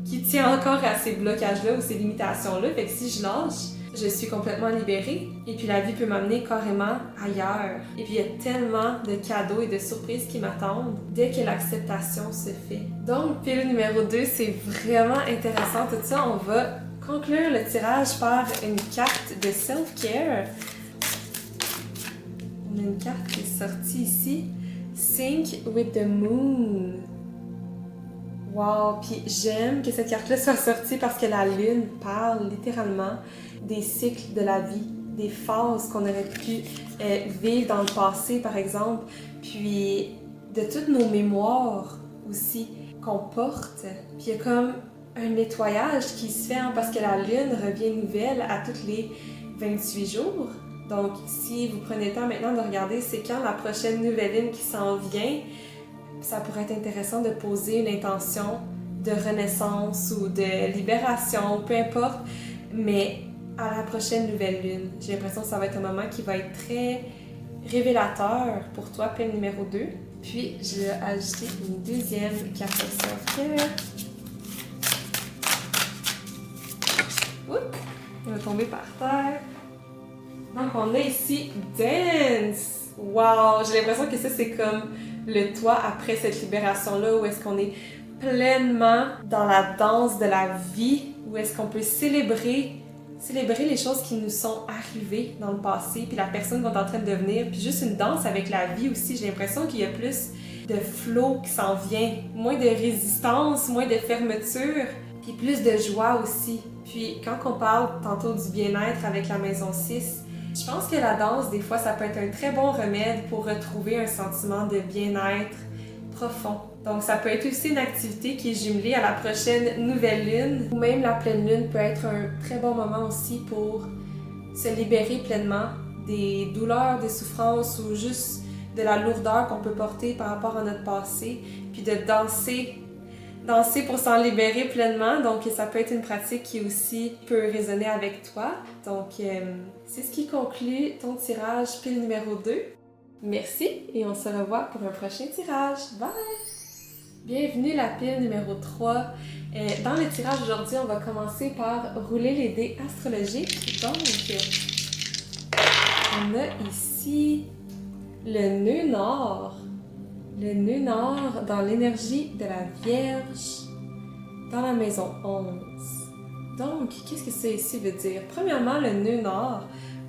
qui tient encore à ces blocages-là ou ces limitations-là. Fait que si je lâche, je suis complètement libérée. Et puis la vie peut m'amener carrément ailleurs. Et puis il y a tellement de cadeaux et de surprises qui m'attendent dès que l'acceptation se fait. Donc, pile numéro 2, c'est vraiment intéressant tout ça. On va conclure le tirage par une carte de self-care. On a une carte qui est sortie ici. Sync with the moon. Wow! Puis j'aime que cette carte-là soit sortie parce que la lune parle littéralement des cycles de la vie, des phases qu'on aurait pu vivre dans le passé, par exemple, puis de toutes nos mémoires aussi qu'on porte. Puis il y a comme un nettoyage qui se fait hein, parce que la lune revient nouvelle à tous les 28 jours. Donc, si vous prenez le temps maintenant de regarder c'est quand la prochaine nouvelle lune qui s'en vient, ça pourrait être intéressant de poser une intention de renaissance ou de libération, peu importe, mais à la prochaine nouvelle lune. J'ai l'impression que ça va être un moment qui va être très révélateur pour toi, pile numéro 2. Puis, je vais ajouter une deuxième carte de self-care. Oups! Elle va tomber par terre. Donc, on a ici Dance! Wow! J'ai l'impression que ça, c'est comme le toit après cette libération-là, où est-ce qu'on est pleinement dans la danse de la vie, où est-ce qu'on peut célébrer les choses qui nous sont arrivées dans le passé, puis la personne qu'on est en train de devenir, puis juste une danse avec la vie aussi. J'ai l'impression qu'il y a plus de flow qui s'en vient, moins de résistance, moins de fermeture, puis plus de joie aussi. Puis quand on parle tantôt du bien-être avec la maison 6, Je pense que la danse, des fois, ça peut être un très bon remède pour retrouver un sentiment de bien-être profond. Donc, ça peut être aussi une activité qui est jumelée à la prochaine nouvelle lune, ou même la pleine lune peut être un très bon moment aussi pour se libérer pleinement des douleurs, des souffrances ou juste de la lourdeur qu'on peut porter par rapport à notre passé, puis de danser pour s'en libérer pleinement. Donc, ça peut être une pratique qui aussi peut résonner avec toi. Donc, c'est ce qui conclut ton tirage pile numéro 2. Merci et on se revoit pour un prochain tirage. Bye! Bienvenue la pile numéro 3. Dans le tirage aujourd'hui, on va commencer par rouler les dés astrologiques. Donc, on a ici le nœud nord. Le nœud nord dans l'énergie de la Vierge, dans la maison 11. Donc, qu'est-ce que ça ici veut dire? Premièrement, le nœud nord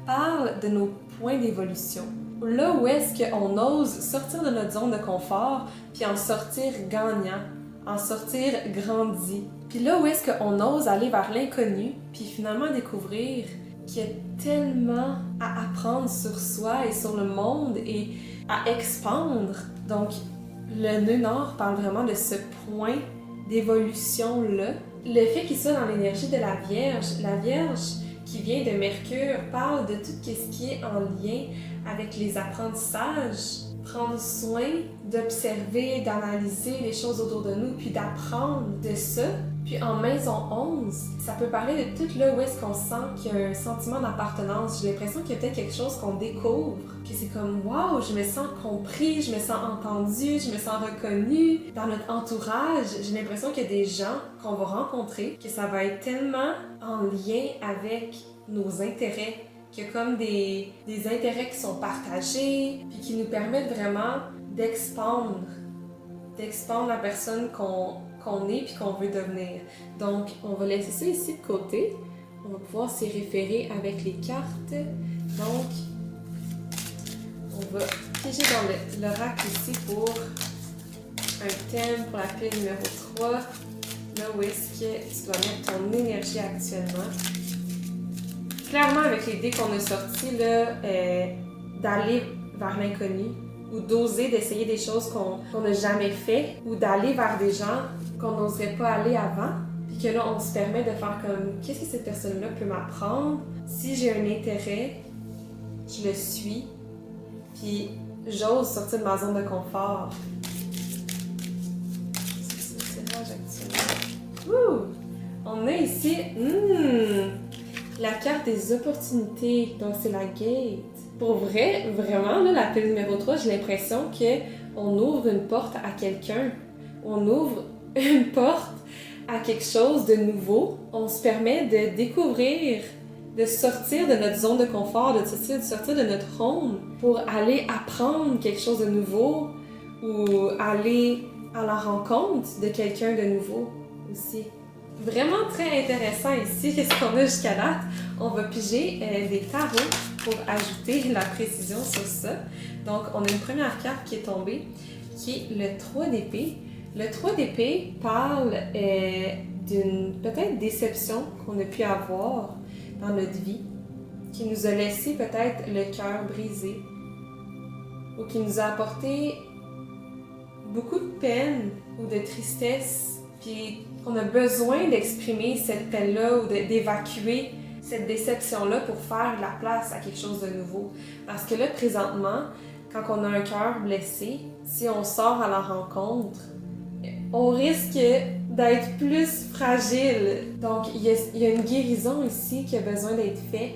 parle de nos points d'évolution. Là où est-ce qu'on ose sortir de notre zone de confort, puis en sortir gagnant, en sortir grandi. Puis là où est-ce qu'on ose aller vers l'inconnu, puis finalement découvrir qu'il y a tellement à apprendre sur soi et sur le monde et à expandre. Donc, le nœud nord parle vraiment de ce point d'évolution-là. Le fait qu'il soit dans l'énergie de la Vierge qui vient de Mercure, parle de tout ce qui est en lien avec les apprentissages, prendre soin d'observer, d'analyser les choses autour de nous, puis d'apprendre de ça. Puis en maison 11, ça peut parler de tout là où est-ce qu'on sent qu'il y a un sentiment d'appartenance. J'ai l'impression qu'il y a peut-être quelque chose qu'on découvre, que c'est comme « wow, je me sens compris, je me sens entendu, je me sens reconnu ». Dans notre entourage, j'ai l'impression qu'il y a des gens qu'on va rencontrer, que ça va être tellement en lien avec nos intérêts, qu'il y a comme des intérêts qui sont partagés, puis qui nous permettent vraiment d'expandre la personne qu'on est puis qu'on veut devenir. Donc, on va laisser ça ici de côté. On va pouvoir s'y référer avec les cartes. Donc, on va piéger dans l'oracle ici pour un thème pour la pile numéro 3. Là où est-ce que tu dois mettre ton énergie actuellement. Clairement, avec les dés qu'on a sortis, là, d'aller vers l'inconnu ou d'oser d'essayer des choses qu'on n'a jamais fait ou d'aller vers des gens qu'on n'oserait pas aller avant. Puis que là, on se permet de faire comme « qu'est-ce que cette personne-là peut m'apprendre? Si j'ai un intérêt, je le suis. Puis j'ose sortir de ma zone de confort. » C'est le tirage actuellement. On a ici la carte des opportunités. Donc, c'est la Gate. Pour vrai, vraiment, là, la pile numéro 3, j'ai l'impression qu'on ouvre une porte à quelqu'un. On ouvre une porte à quelque chose de nouveau. On se permet de découvrir, de sortir de notre zone de confort, de sortir de notre home pour aller apprendre quelque chose de nouveau ou aller à la rencontre de quelqu'un de nouveau aussi. Vraiment très intéressant ici, qu'est-ce qu'on a jusqu'à date. On va piger des tarots pour ajouter la précision sur ça. Donc, on a une première carte qui est tombée, qui est le 3 d'épée. Le 3 d'épée parle d'une peut-être déception qu'on a pu avoir dans notre vie, qui nous a laissé peut-être le cœur brisé, ou qui nous a apporté beaucoup de peine ou de tristesse, puis on a besoin d'exprimer cette peine-là ou d'évacuer cette déception-là pour faire de la place à quelque chose de nouveau. Parce que là, présentement, quand on a un cœur blessé, si on sort à la rencontre, on risque d'être plus fragile. Donc, il y a une guérison ici qui a besoin d'être faite.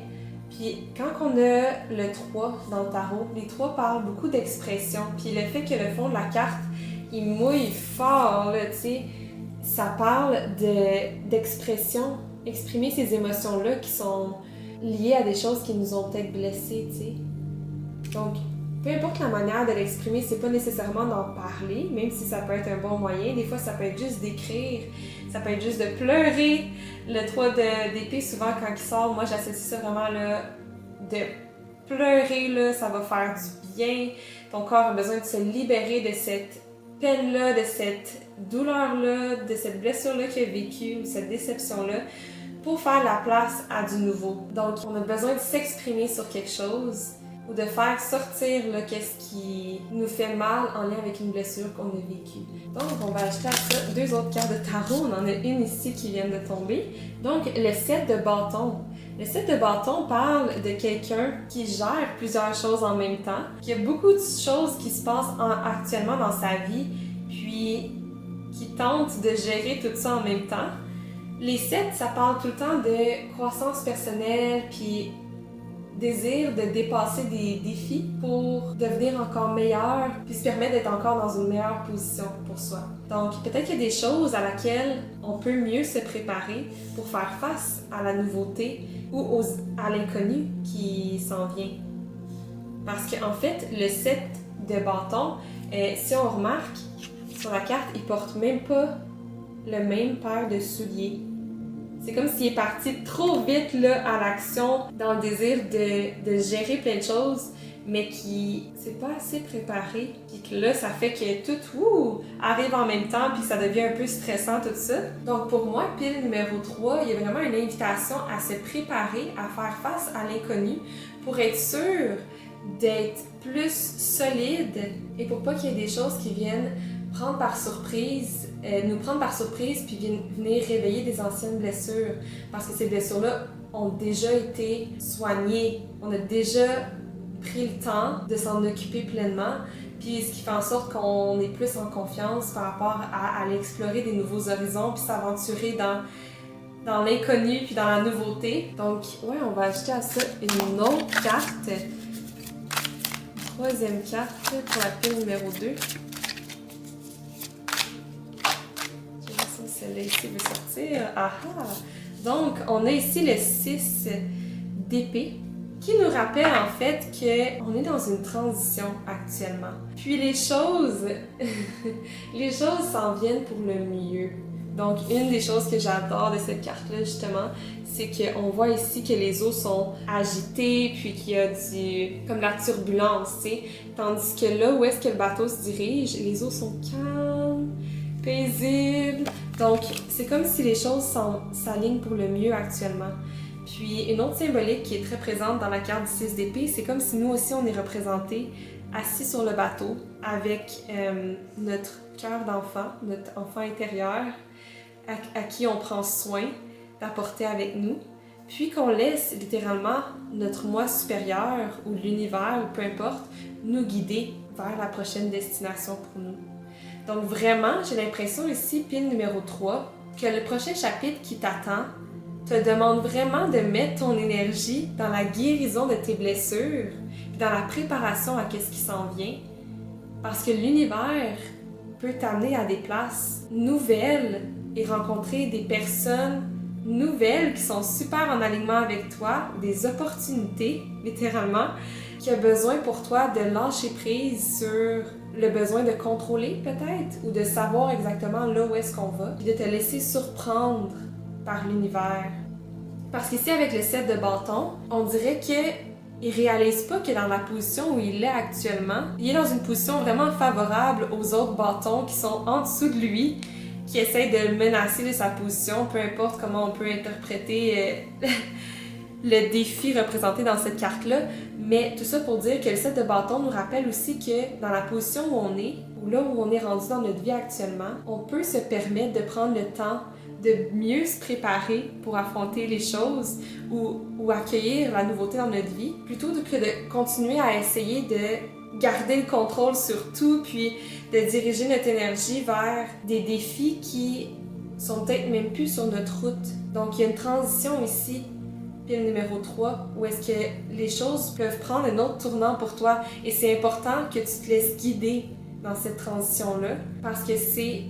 Puis, quand on a le 3 dans le tarot, les 3 parlent beaucoup d'expression. Puis, le fait que le fond de la carte, il mouille fort, là, tu sais, ça parle d'expression, exprimer ces émotions-là qui sont liées à des choses qui nous ont peut-être blessés, tu sais. Donc, peu importe la manière de l'exprimer, c'est pas nécessairement d'en parler, même si ça peut être un bon moyen. Des fois, ça peut être juste d'écrire, ça peut être juste de pleurer. Le 3 d'épée, souvent, quand il sort, moi, j'associe ça vraiment, là, de pleurer, là, ça va faire du bien. Ton corps a besoin de se libérer de cette peine-là, de cette douleur-là, de cette blessure-là qu'il a vécue, ou cette déception-là, pour faire la place à du nouveau. Donc, on a besoin de s'exprimer sur quelque chose ou de faire sortir qu'est-ce qui nous fait mal en lien avec une blessure qu'on a vécue. Donc, on va ajouter à ça 2 autres cartes de tarot. On en a une ici qui vient de tomber. Donc, le 7 de bâton. Le 7 de bâton parle de quelqu'un qui gère plusieurs choses en même temps, qui a beaucoup de choses qui se passent actuellement dans sa vie, puis qui tente de gérer tout ça en même temps. Les 7, ça parle tout le temps de croissance personnelle, puis désir de dépasser des défis pour devenir encore meilleur, puis se permettre d'être encore dans une meilleure position pour soi. Donc, peut-être qu'il y a des choses à laquelle on peut mieux se préparer pour faire face à la nouveauté ou à l'inconnu qui s'en vient. Parce qu'en fait, le 7 de bâton, si on remarque, sur la carte, il porte même pas le même paire de souliers. C'est comme s'il est parti trop vite là, à l'action, dans le désir de gérer plein de choses, mais qui s'est pas assez préparé. Puis que là, ça fait que tout arrive en même temps, puis ça devient un peu stressant tout ça. Donc pour moi, pile numéro 3, il y a vraiment une invitation à se préparer, à faire face à l'inconnu pour être sûr d'être plus solide et pour pas qu'il y ait des choses qui viennent nous prendre par surprise puis venir réveiller des anciennes blessures. Parce que ces blessures-là ont déjà été soignées. On a déjà pris le temps de s'en occuper pleinement. Puis ce qui fait en sorte qu'on est plus en confiance par rapport à aller explorer des nouveaux horizons puis s'aventurer dans l'inconnu puis dans la nouveauté. Donc, ouais, on va ajouter à ça une autre carte. Troisième carte pour la pile numéro 2. Celle-là ici veut sortir. Ah ah! Donc, on a ici le 6 d'épée qui nous rappelle en fait qu'on est dans une transition actuellement. Puis les choses s'en viennent pour le mieux. Donc, une des choses que j'adore de cette carte-là, justement, c'est qu'on voit ici que les eaux sont agitées, puis qu'il y a comme la turbulence, tu sais. Tandis que là, où est-ce que le bateau se dirige, les eaux sont calmes, paisibles. Donc, c'est comme si les choses s'alignent pour le mieux actuellement. Puis, une autre symbolique qui est très présente dans la carte du 6 d'épée, c'est comme si nous aussi, on est représentés assis sur le bateau avec notre cœur d'enfant, notre enfant intérieur, à qui on prend soin d'apporter avec nous, puis qu'on laisse littéralement notre moi supérieur ou l'univers, ou peu importe, nous guider vers la prochaine destination pour nous. Donc vraiment, j'ai l'impression ici, pile numéro 3, que le prochain chapitre qui t'attend te demande vraiment de mettre ton énergie dans la guérison de tes blessures, puis dans la préparation à ce qui s'en vient, parce que l'univers peut t'amener à des places nouvelles et rencontrer des personnes nouvelles qui sont super en alignement avec toi, des opportunités, littéralement, qui a besoin pour toi de lâcher prise sur le besoin de contrôler peut-être, ou de savoir exactement là où est-ce qu'on va, puis de te laisser surprendre par l'univers. Parce qu'ici, avec le 7 de bâton, on dirait qu'il réalise pas que dans la position où il est actuellement, il est dans une position vraiment favorable aux autres bâtons qui sont en dessous de lui, qui essayent de le menacer de sa position, peu importe comment on peut interpréter le défi représenté dans cette carte-là. Mais tout ça pour dire que le 7 de bâton nous rappelle aussi que dans la position où on est, ou là où on est rendu dans notre vie actuellement, on peut se permettre de prendre le temps de mieux se préparer pour affronter les choses ou accueillir la nouveauté dans notre vie, plutôt que de continuer à essayer de garder le contrôle sur tout, puis de diriger notre énergie vers des défis qui sont peut-être même plus sur notre route. Donc il y a une transition ici, pile numéro 3, où est-ce que les choses peuvent prendre un autre tournant pour toi, et c'est important que tu te laisses guider dans cette transition-là, parce que c'est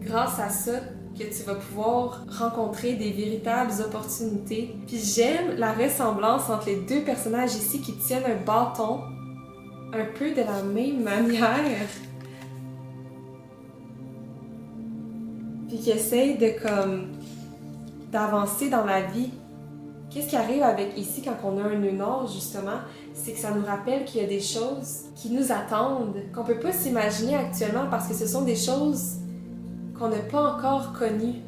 grâce à ça que tu vas pouvoir rencontrer des véritables opportunités. Puis j'aime la ressemblance entre les deux personnages ici qui tiennent un bâton un peu de la même manière. Puis qui essayent d'avancer dans la vie. Qu'est-ce qui arrive avec ici quand on a un nœud nord, justement? C'est que ça nous rappelle qu'il y a des choses qui nous attendent, qu'on peut pas s'imaginer actuellement parce que ce sont des choses qu'on n'a pas encore connues.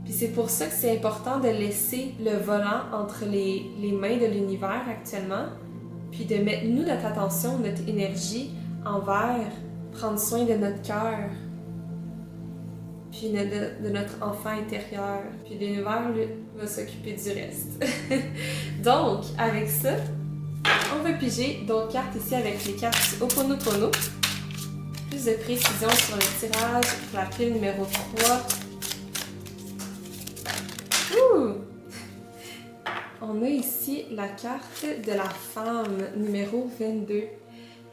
Puis c'est pour ça que c'est important de laisser le volant entre les mains de l'univers actuellement, puis de mettre nous notre attention, notre énergie envers prendre soin de notre cœur, puis de notre enfant intérieur. Puis l'univers, lui, va s'occuper du reste. Donc, avec ça, on va piger d'autres cartes ici avec les cartes Ho'oponopono. Plus de précision sur le tirage pour la pile numéro 3. Ouh! On a ici la carte de la femme, numéro 22.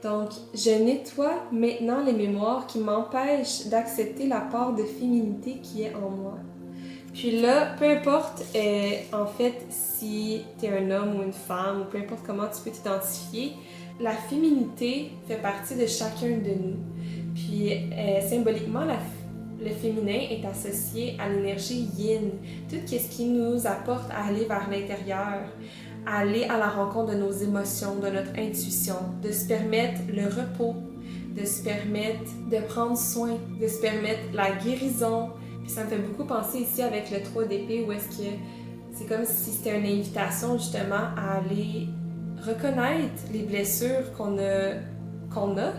Donc, je nettoie maintenant les mémoires qui m'empêchent d'accepter la part de féminité qui est en moi. Puis là, peu importe, en fait, si tu es un homme ou une femme, ou peu importe comment tu peux t'identifier, la féminité fait partie de chacun de nous. Puis, symboliquement, le féminin est associé à l'énergie yin, tout ce qui nous apporte à aller vers l'intérieur, à aller à la rencontre de nos émotions, de notre intuition, de se permettre le repos, de se permettre de prendre soin, de se permettre la guérison. Puis ça me fait beaucoup penser ici avec le 3 d'épée où est-ce que c'est comme si c'était une invitation justement à aller reconnaître les blessures qu'on a,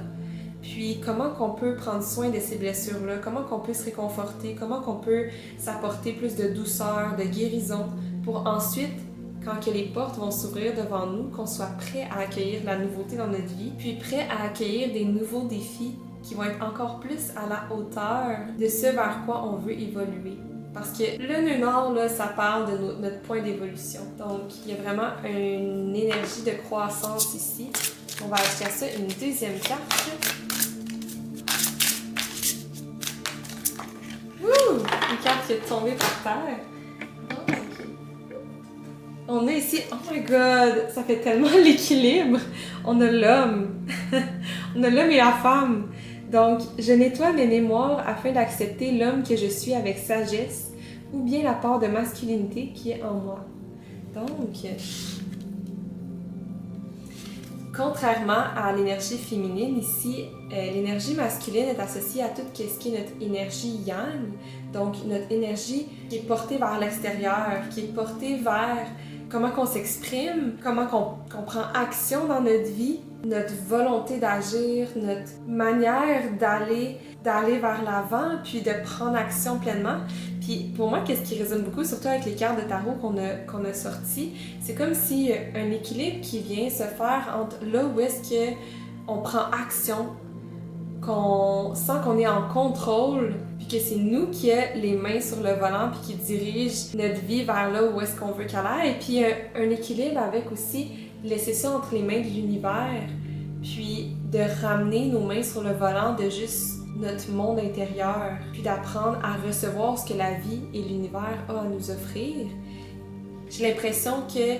puis comment qu'on peut prendre soin de ces blessures-là, comment qu'on peut se réconforter, comment qu'on peut s'apporter plus de douceur, de guérison, pour ensuite, quand que les portes vont s'ouvrir devant nous, qu'on soit prêt à accueillir la nouveauté dans notre vie, puis prêt à accueillir des nouveaux défis qui vont être encore plus à la hauteur de ce vers quoi on veut évoluer. Parce que le nœud nord, là, ça parle de notre point d'évolution. Donc, il y a vraiment une énergie de croissance ici. On va acheter à ça une deuxième carte. Ouh! Une carte qui est tombée par terre. Oh, okay. On a ici, oh my god, ça fait tellement l'équilibre. On a l'homme. On a l'homme et la femme. Donc, je nettoie mes mémoires afin d'accepter l'homme que je suis avec sagesse ou bien la part de masculinité qui est en moi. Donc, contrairement à l'énergie féminine, ici, l'énergie masculine est associée à tout ce qui est notre énergie yang, donc notre énergie qui est portée vers l'extérieur, qui est portée vers comment qu'on s'exprime, comment qu'on prend action dans notre vie, notre volonté d'agir, notre manière d'aller vers l'avant, puis de prendre action pleinement. Puis pour moi, qu'est-ce qui résonne beaucoup, surtout avec les cartes de tarot qu'on a sorties, c'est comme si un équilibre qui vient se faire entre là où est-ce qu'on prend action, qu'on sent qu'on est en contrôle, puis que c'est nous qui avons les mains sur le volant, puis qui dirige notre vie vers là où est-ce qu'on veut qu'elle aille. Et puis un équilibre avec aussi laisser ça entre les mains de l'univers, puis de ramener nos mains sur le volant de juste notre monde intérieur, puis d'apprendre à recevoir ce que la vie et l'univers ont à nous offrir. J'ai l'impression que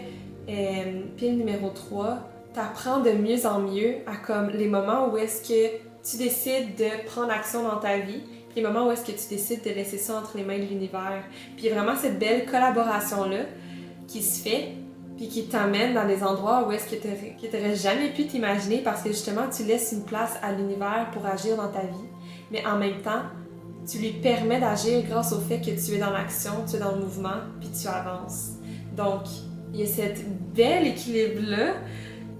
pile numéro 3, t'apprends de mieux en mieux à comme les moments où est-ce que tu décides de prendre action dans ta vie, puis les moments où est-ce que tu décides de laisser ça entre les mains de l'univers. Puis il y a vraiment cette belle collaboration-là qui se fait, puis qui t'amène dans des endroits où est-ce que tu n'aurais jamais pu t'imaginer parce que justement tu laisses une place à l'univers pour agir dans ta vie, mais en même temps, tu lui permets d'agir grâce au fait que tu es dans l'action, tu es dans le mouvement, puis tu avances. Donc, il y a cette belle équilibre-là.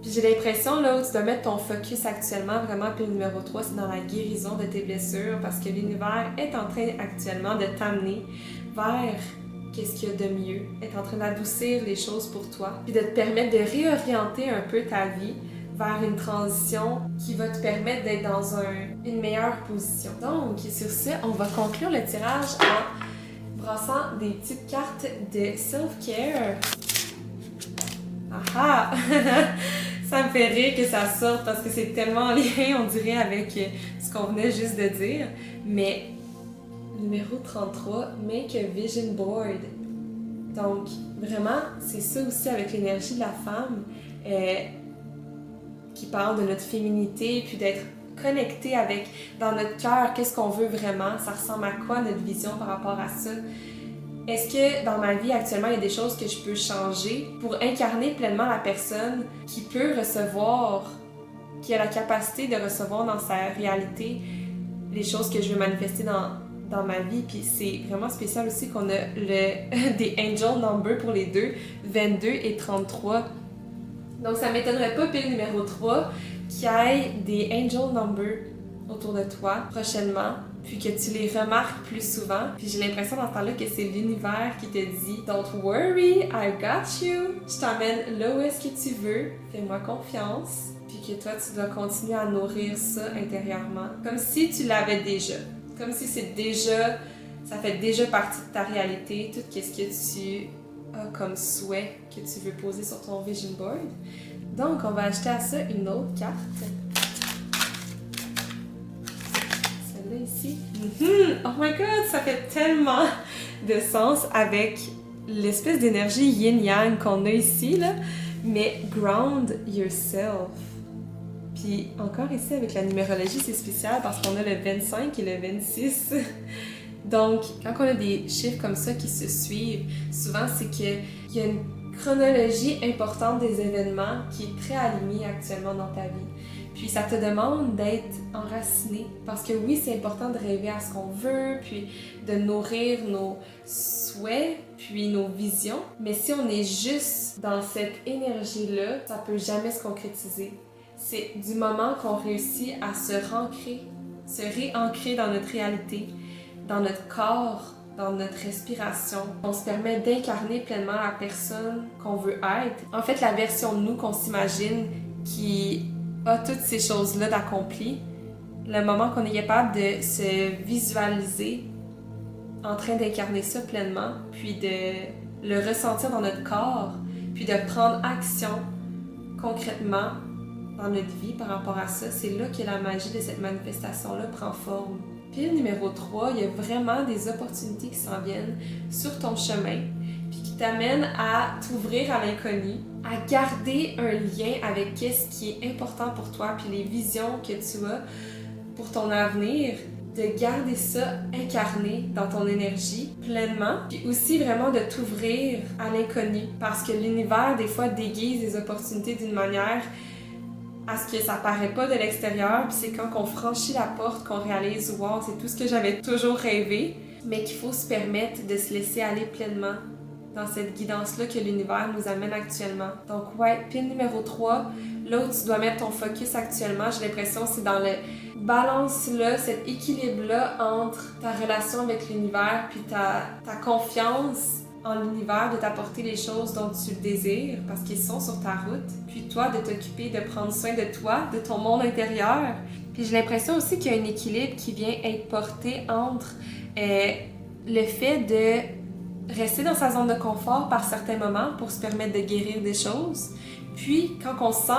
Puis j'ai l'impression, là, où tu dois mettre ton focus actuellement, vraiment, puis le numéro 3, c'est dans la guérison de tes blessures, parce que l'univers est en train actuellement de t'amener vers qu'est-ce qu'il y a de mieux, est en train d'adoucir les choses pour toi, puis de te permettre de réorienter un peu ta vie vers une transition qui va te permettre d'être dans une meilleure position. Donc, sur ce, on va conclure le tirage en brassant des petites cartes de self-care. Ah ah! Ça me fait rire que ça sorte parce que c'est tellement en lien, on dirait, avec ce qu'on venait juste de dire. Mais numéro 33, Make a Vision Board. Donc, vraiment, c'est ça aussi avec l'énergie de la femme qui parle de notre féminité, puis d'être connecté avec, dans notre cœur, qu'est-ce qu'on veut vraiment, ça ressemble à quoi notre vision par rapport à ça. Est-ce que dans ma vie actuellement, il y a des choses que je peux changer pour incarner pleinement la personne qui peut recevoir, qui a la capacité de recevoir dans sa réalité les choses que je veux manifester dans dans ma vie. Puis c'est vraiment spécial aussi qu'on a des angel numbers pour les deux, 22 et 33. Donc ça m'étonnerait pas, pile numéro 3, qu'il y ait des angel numbers autour de toi prochainement, puis que tu les remarques plus souvent. Puis j'ai l'impression dans ce temps-là que c'est l'univers qui te dit « Don't worry, I got you. Je t'emmène là où est-ce que tu veux. Fais-moi confiance. » Puis que toi, tu dois continuer à nourrir ça intérieurement. Comme si tu l'avais déjà. Comme si ça fait déjà partie de ta réalité, tout ce que tu as comme souhait que tu veux poser sur ton vision board. Donc, on va ajouter à ça une autre carte. Celle-là ici. Oh my god, ça fait tellement de sens avec l'espèce d'énergie yin-yang qu'on a ici, là. Mais ground yourself. Puis encore ici, avec la numérologie, c'est spécial parce qu'on a le 25 et le 26. Donc, quand on a des chiffres comme ça qui se suivent, souvent c'est qu'il y a une chronologie importante des événements qui est très alignée actuellement dans ta vie. Puis ça te demande d'être enraciné parce que oui, c'est important de rêver à ce qu'on veut, puis de nourrir nos souhaits, puis nos visions. Mais si on est juste dans cette énergie-là, ça peut jamais se concrétiser. C'est du moment qu'on réussit à se réancrer dans notre réalité, dans notre corps, dans notre respiration. On se permet d'incarner pleinement la personne qu'on veut être. En fait, la version de nous qu'on s'imagine qui a toutes ces choses-là d'accompli, le moment qu'on est capable de se visualiser en train d'incarner ça pleinement, puis de le ressentir dans notre corps, puis de prendre action concrètement dans notre vie par rapport à ça, c'est là que la magie de cette manifestation-là prend forme. Pile numéro 3, il y a vraiment des opportunités qui s'en viennent sur ton chemin, puis qui t'amènent à t'ouvrir à l'inconnu, à garder un lien avec ce qui est important pour toi, puis les visions que tu as pour ton avenir, de garder ça incarné dans ton énergie pleinement, puis aussi vraiment de t'ouvrir à l'inconnu, parce que l'univers, des fois, déguise les opportunités d'une manière à ce que ça paraît pas de l'extérieur, puis c'est quand on franchit la porte qu'on réalise « Wow, c'est tout ce que j'avais toujours rêvé », mais qu'il faut se permettre de se laisser aller pleinement dans cette guidance-là que l'univers nous amène actuellement. Donc ouais, pile numéro 3, là où tu dois mettre ton focus actuellement, j'ai l'impression c'est dans le balance-là, cet équilibre-là entre ta relation avec l'univers puis ta confiance en l'univers, de t'apporter les choses dont tu le désires parce qu'ils sont sur ta route, puis toi de t'occuper de prendre soin de toi, de ton monde intérieur. Puis j'ai l'impression aussi qu'il y a un équilibre qui vient être porté entre le fait de rester dans sa zone de confort par certains moments pour se permettre de guérir des choses, puis quand on sent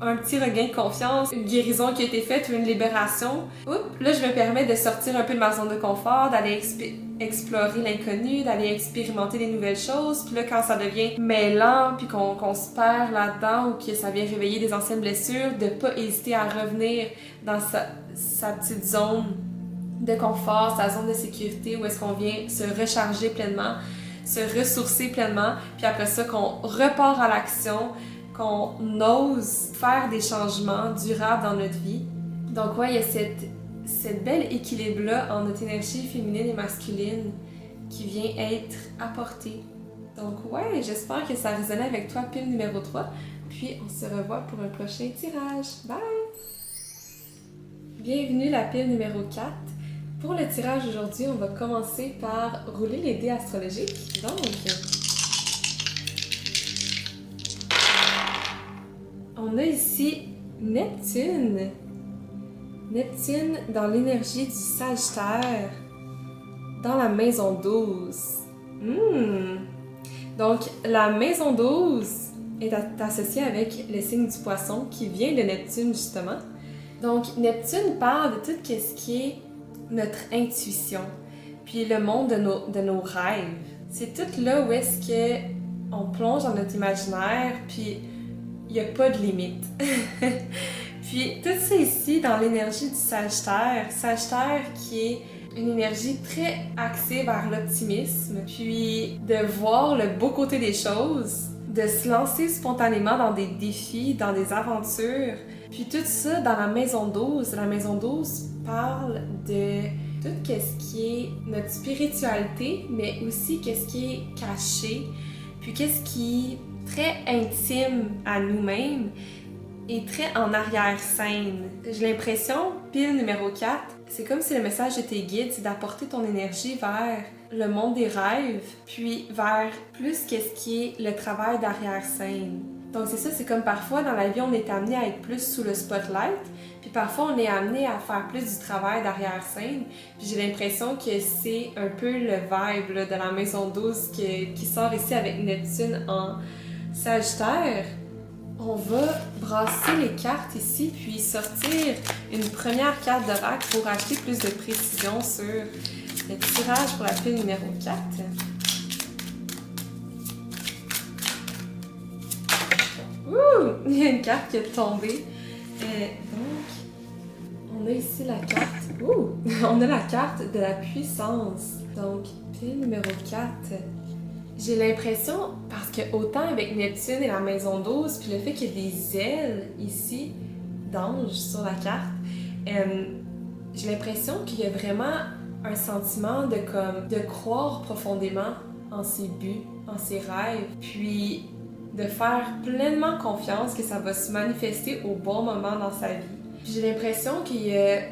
un petit regain de confiance, une guérison qui a été faite ou une libération, là je me permets de sortir un peu de ma zone de confort, d'aller explorer l'inconnu, d'aller expérimenter des nouvelles choses. Puis là, quand ça devient mêlant, puis qu'on se perd là-dedans ou que ça vient réveiller des anciennes blessures, de pas hésiter à revenir dans sa petite zone de confort, sa zone de sécurité, où est-ce qu'on vient se recharger pleinement, se ressourcer pleinement, puis après ça, qu'on repart à l'action, qu'on ose faire des changements durables dans notre vie. Donc ouais, il y a cette belle équilibre-là en notre énergie féminine et masculine qui vient être apportée. Donc ouais, j'espère que ça résonnait avec toi, pile numéro 3. Puis on se revoit pour un prochain tirage. Bye! Bienvenue la pile numéro 4. Pour le tirage aujourd'hui, on va commencer par rouler les dés astrologiques. Donc, on a ici Neptune. Neptune dans l'énergie du Sagittaire, dans la maison 12. Donc, la maison 12 est associée avec le signe du Poisson qui vient de Neptune, justement. Donc, Neptune parle de tout ce qui est notre intuition, puis le monde de nos rêves. C'est tout là où est-ce qu'on plonge dans notre imaginaire, puis il n'y a pas de limite. Puis tout ça ici, dans l'énergie du Sagittaire qui est une énergie très axée vers l'optimisme, puis de voir le beau côté des choses, de se lancer spontanément dans des défis, dans des aventures. Puis tout ça dans la maison 12. La maison 12 parle de tout ce qui est notre spiritualité, mais aussi qu'est-ce qui est caché, puis qu'est-ce qui est très intime à nous-mêmes et très en arrière-scène. J'ai l'impression, pile numéro 4, c'est comme si le message de tes guides, c'est d'apporter ton énergie vers le monde des rêves, puis vers plus qu'est-ce qui est le travail d'arrière-scène. Donc c'est ça, c'est comme parfois dans la vie, on est amené à être plus sous le spotlight, puis parfois on est amené à faire plus du travail d'arrière-scène. Puis j'ai l'impression que c'est un peu le vibe là, de la maison 12 qui sort ici avec Neptune en Sagittaire. On va brasser les cartes ici, puis sortir une première carte d'oracle pour acheter plus de précision sur le tirage pour la pile numéro 4. Ouh! Il y a une carte qui est tombée. Donc, on a ici la carte. Ouh! On a la carte de la puissance. Donc, pile numéro 4. J'ai l'impression, parce que autant avec Neptune et la maison 12, puis le fait qu'il y ait des ailes ici, d'anges sur la carte, j'ai l'impression qu'il y a vraiment un sentiment de croire profondément en ses buts, en ses rêves, puis de faire pleinement confiance que ça va se manifester au bon moment dans sa vie. Puis j'ai l'impression que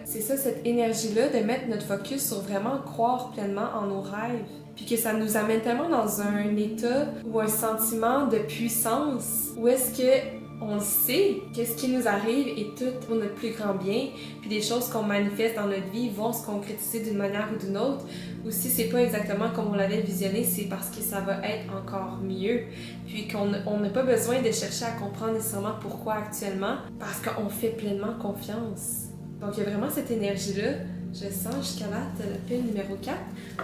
c'est ça, cette énergie-là, de mettre notre focus sur vraiment croire pleinement en nos rêves. Puis que ça nous amène tellement dans un état ou un sentiment de puissance où est-ce que on sait que ce qui nous arrive est tout pour notre plus grand bien, puis des choses qu'on manifeste dans notre vie vont se concrétiser d'une manière ou d'une autre, ou si c'est pas exactement comme on l'avait visionné, c'est parce que ça va être encore mieux, puis qu'on n'a pas besoin de chercher à comprendre nécessairement pourquoi actuellement, parce qu'on fait pleinement confiance. Donc il y a vraiment cette énergie-là, je sens jusqu'à là, le pile numéro 4.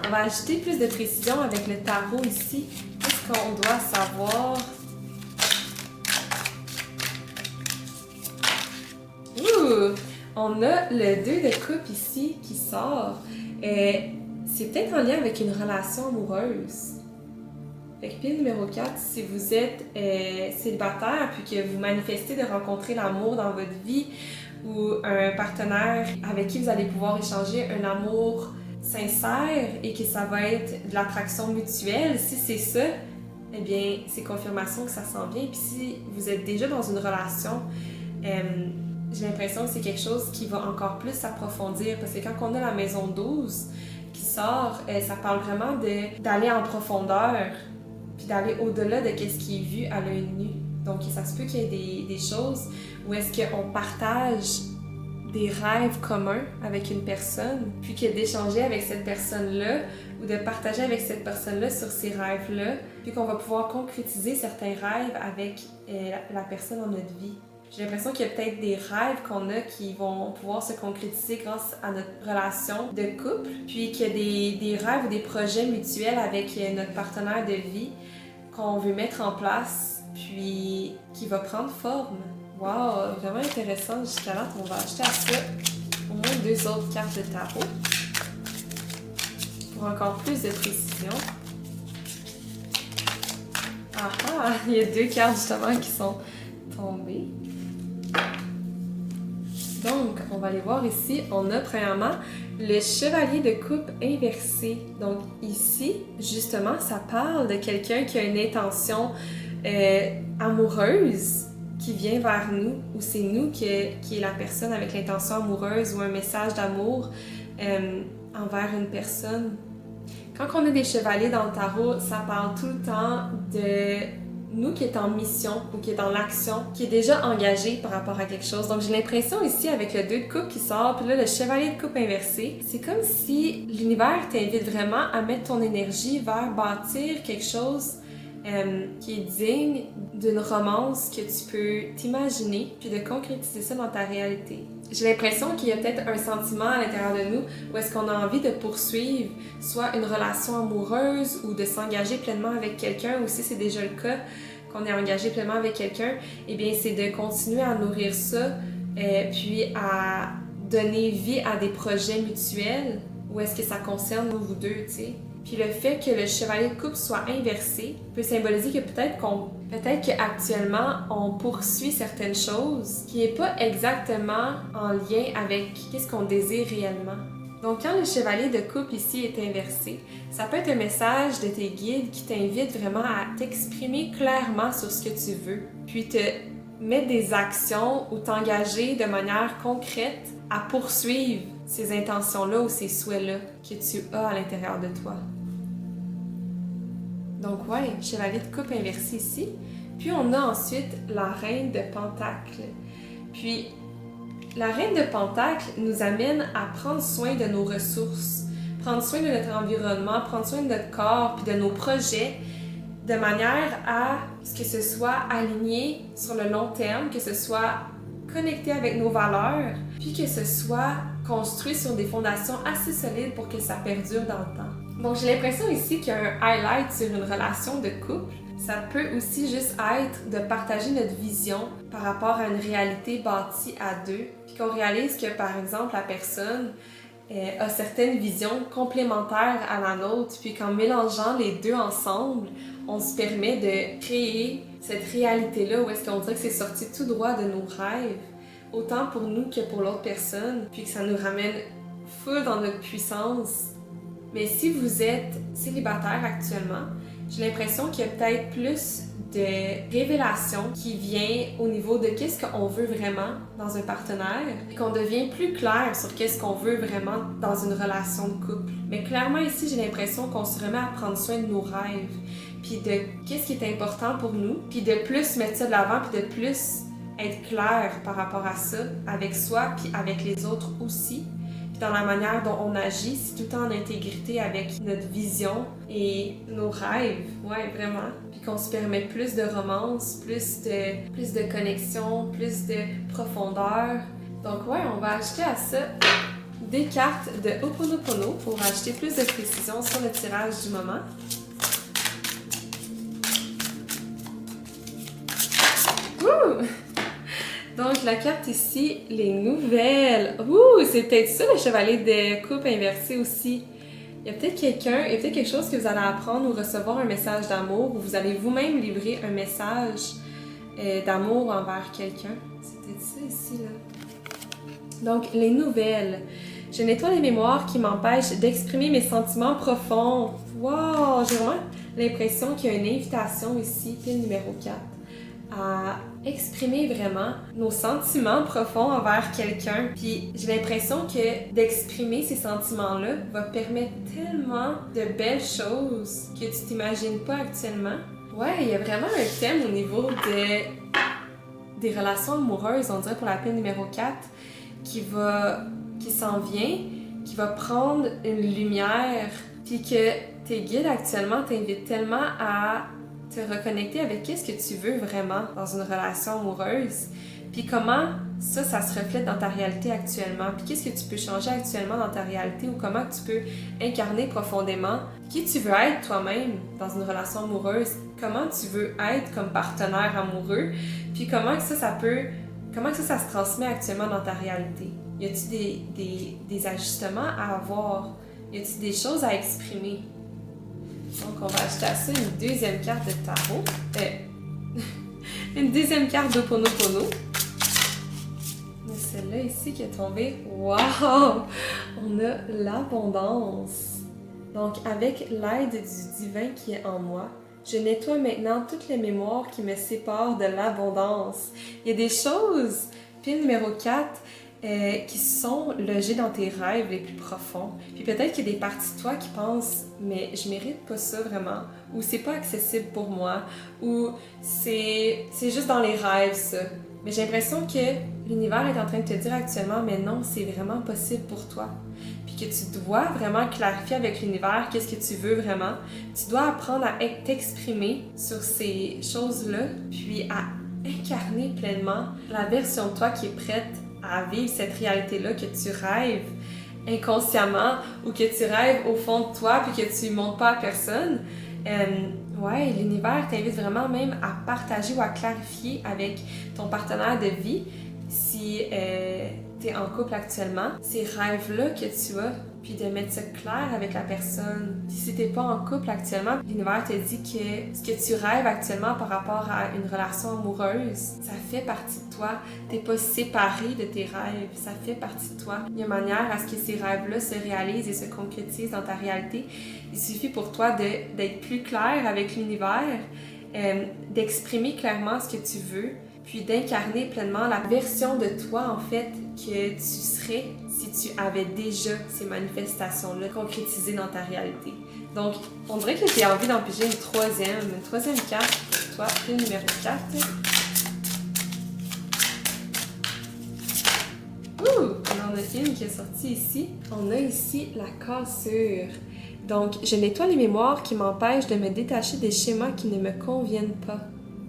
On va ajouter plus de précision avec le tarot ici. Qu'est-ce qu'on doit savoir? Ouh! On a le 2 de coupe ici qui sort. C'est peut-être en lien avec une relation amoureuse. Fait que pile numéro 4, si vous êtes célibataire puis que vous manifestez de rencontrer l'amour dans votre vie ou un partenaire avec qui vous allez pouvoir échanger un amour sincère et que ça va être de l'attraction mutuelle, si c'est ça, eh bien, c'est confirmation que ça sent bien. Puis si vous êtes déjà dans une relation, j'ai l'impression que c'est quelque chose qui va encore plus s'approfondir parce que quand on a la maison 12 qui sort, ça parle vraiment d'aller en profondeur puis d'aller au-delà de ce qui est vu à l'œil nu. Donc, ça se peut qu'il y ait des choses où est-ce qu'on partage des rêves communs avec une personne, puis que d'échanger avec cette personne-là ou de partager avec cette personne-là sur ces rêves-là, puis qu'on va pouvoir concrétiser certains rêves avec la personne dans notre vie. J'ai l'impression qu'il y a peut-être des rêves qu'on a qui vont pouvoir se concrétiser grâce à notre relation de couple, puis qu'il y a des rêves ou des projets mutuels avec notre partenaire de vie qu'on veut mettre en place, puis qui va prendre forme. Wow, vraiment intéressant jusqu'à là. On va acheter à ça au moins 2 autres cartes de tarot pour encore plus de précision. Ah ah, il y a 2 cartes justement qui sont tombées. Donc, on va aller voir ici. On a premièrement le chevalier de coupe inversé. Donc ici, justement, ça parle de quelqu'un qui a une intention amoureuse qui vient vers nous, ou c'est nous qui est la personne avec l'intention amoureuse ou un message d'amour envers une personne. Quand on a des chevaliers dans le tarot, ça parle tout le temps de nous qui est en mission ou qui est dans l'action, qui est déjà engagé par rapport à quelque chose. Donc j'ai l'impression ici avec le 2 de coupe qui sort, puis là le chevalier de coupe inversé, c'est comme si l'univers t'invite vraiment à mettre ton énergie vers bâtir quelque chose qui est digne d'une romance que tu peux t'imaginer, puis de concrétiser ça dans ta réalité. J'ai l'impression qu'il y a peut-être un sentiment à l'intérieur de nous où est-ce qu'on a envie de poursuivre soit une relation amoureuse ou de s'engager pleinement avec quelqu'un, ou si c'est déjà le cas, qu'on est engagé pleinement avec quelqu'un, eh bien c'est de continuer à nourrir ça, puis à donner vie à des projets mutuels où est-ce que ça concerne vous deux, tu sais. Puis le fait que le chevalier de coupe soit inversé peut symboliser que peut-être qu'actuellement on poursuit certaines choses qui n'est pas exactement en lien avec qu'est-ce qu'on désire réellement. Donc quand le chevalier de coupe ici est inversé, ça peut être un message de tes guides qui t'invite vraiment à t'exprimer clairement sur ce que tu veux, puis te mettre des actions ou t'engager de manière concrète à poursuivre ces intentions-là ou ces souhaits-là que tu as à l'intérieur de toi. Donc ouais, chevalier de coupe inversé ici. Puis on a ensuite la reine de pentacles. Puis la reine de pentacles nous amène à prendre soin de nos ressources, prendre soin de notre environnement, prendre soin de notre corps puis de nos projets de manière à ce que ce soit aligné sur le long terme, que ce soit connecté avec nos valeurs, puis que ce soit construit sur des fondations assez solides pour que ça perdure dans le temps. Donc j'ai l'impression ici qu'il y a un highlight sur une relation de couple. Ça peut aussi juste être de partager notre vision par rapport à une réalité bâtie à deux, puis qu'on réalise que, par exemple, la personne a certaines visions complémentaires à la nôtre, puis qu'en mélangeant les deux ensemble, on se permet de créer cette réalité-là où est-ce qu'on dirait que c'est sorti tout droit de nos rêves, autant pour nous que pour l'autre personne, puis que ça nous ramène full dans notre puissance. Mais si vous êtes célibataire actuellement, j'ai l'impression qu'il y a peut-être plus de révélation qui vient au niveau de qu'est-ce qu'on veut vraiment dans un partenaire, et qu'on devient plus clair sur qu'est-ce qu'on veut vraiment dans une relation de couple. Mais clairement ici, j'ai l'impression qu'on se remet à prendre soin de nos rêves, puis de qu'est-ce qui est important pour nous, puis de plus mettre ça de l'avant, puis de plus être clair par rapport à ça, avec soi, puis avec les autres aussi. Puis dans la manière dont on agit, c'est tout le temps en intégrité avec notre vision et nos rêves, ouais, vraiment. Puis qu'on se permet plus de romance, plus de connexion, plus de profondeur. Donc ouais, on va ajouter à ça des cartes de Ho'oponopono pour ajouter plus de précision sur le tirage du moment. Ouh! Donc, la carte ici, les nouvelles. Ouh, c'est peut-être ça le chevalier de coupe inversé aussi. Il y a peut-être quelque chose que vous allez apprendre ou recevoir un message d'amour, ou vous allez vous-même livrer un message d'amour envers quelqu'un. C'est peut-être ça ici, là. Donc, les nouvelles. Je nettoie les mémoires qui m'empêchent d'exprimer mes sentiments profonds. Wow! J'ai vraiment l'impression qu'il y a une invitation ici, pile numéro 4. À exprimer vraiment nos sentiments profonds envers quelqu'un. Puis j'ai l'impression que d'exprimer ces sentiments-là va permettre tellement de belles choses que tu t'imagines pas actuellement. Ouais, il y a vraiment un thème au niveau des relations amoureuses, on dirait pour la pile numéro 4, qui s'en vient, qui va prendre une lumière, puis que tes guides actuellement t'invitent tellement à te reconnecter avec qu'est-ce que tu veux vraiment dans une relation amoureuse, puis comment ça se reflète dans ta réalité actuellement, puis qu'est-ce que tu peux changer actuellement dans ta réalité, ou comment tu peux incarner profondément qui tu veux être toi-même dans une relation amoureuse, comment tu veux être comme partenaire amoureux, puis comment que ça se transmet actuellement dans ta réalité. Y a-t-il des ajustements à avoir? Y a-t-il des choses à exprimer? Donc, on va ajouter à ça une deuxième carte de tarot. Une deuxième carte d'Ho'oponopono. Celle-là ici qui est tombée. Wow! On a l'abondance. Donc, avec l'aide du divin qui est en moi, je nettoie maintenant toutes les mémoires qui me séparent de l'abondance. Il y a des choses, pile numéro 4, qui sont logées dans tes rêves les plus profonds. Puis peut-être qu'il y a des parties de toi qui pensent « mais je mérite pas ça vraiment » ou « c'est pas accessible pour moi » ou « c'est juste dans les rêves ça ». Mais j'ai l'impression que l'univers est en train de te dire actuellement « mais non, c'est vraiment possible pour toi ». Puis que tu dois vraiment clarifier avec l'univers qu'est-ce que tu veux vraiment. Tu dois apprendre à t'exprimer sur ces choses-là, puis à incarner pleinement la version de toi qui est prête à vivre cette réalité-là que tu rêves inconsciemment ou que tu rêves au fond de toi puis que tu ne montres pas à personne. Ouais, l'univers t'invite vraiment même à partager ou à clarifier avec ton partenaire de vie si tu es en couple actuellement, ces rêves-là que tu as, puis de mettre ça clair avec la personne. Puis si t'es pas en couple actuellement, l'univers te dit que ce que tu rêves actuellement par rapport à une relation amoureuse, ça fait partie de toi. T'es pas séparé de tes rêves, ça fait partie de toi. Il y a une manière à ce que ces rêves-là se réalisent et se concrétisent dans ta réalité. Il suffit pour toi d'être plus clair avec l'univers, d'exprimer clairement ce que tu veux, puis d'incarner pleinement la version de toi, en fait, que tu serais si tu avais déjà ces manifestations-là concrétisées dans ta réalité. Donc, on dirait que j'ai envie d'en piger une troisième carte pour toi, le numéro 4. On en a une qui est sortie ici. On a ici la cassure. Donc, je nettoie les mémoires qui m'empêchent de me détacher des schémas qui ne me conviennent pas.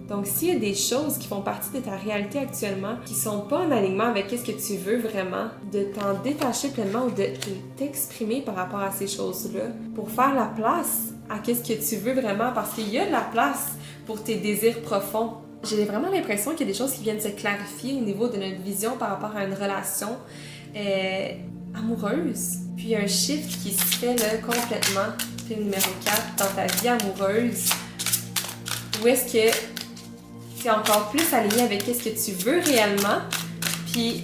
Donc, s'il y a des choses qui font partie de ta réalité actuellement, qui sont pas en alignement avec ce que tu veux vraiment, de t'en détacher pleinement ou de t'exprimer par rapport à ces choses-là pour faire la place à ce que tu veux vraiment, parce qu'il y a de la place pour tes désirs profonds. J'ai vraiment l'impression qu'il y a des choses qui viennent se clarifier au niveau de notre vision par rapport à une relation amoureuse. Puis il y a un shift qui se fait là, complètement, le numéro 4, dans ta vie amoureuse, où est-ce que tu es encore plus aligné avec ce que tu veux réellement, puis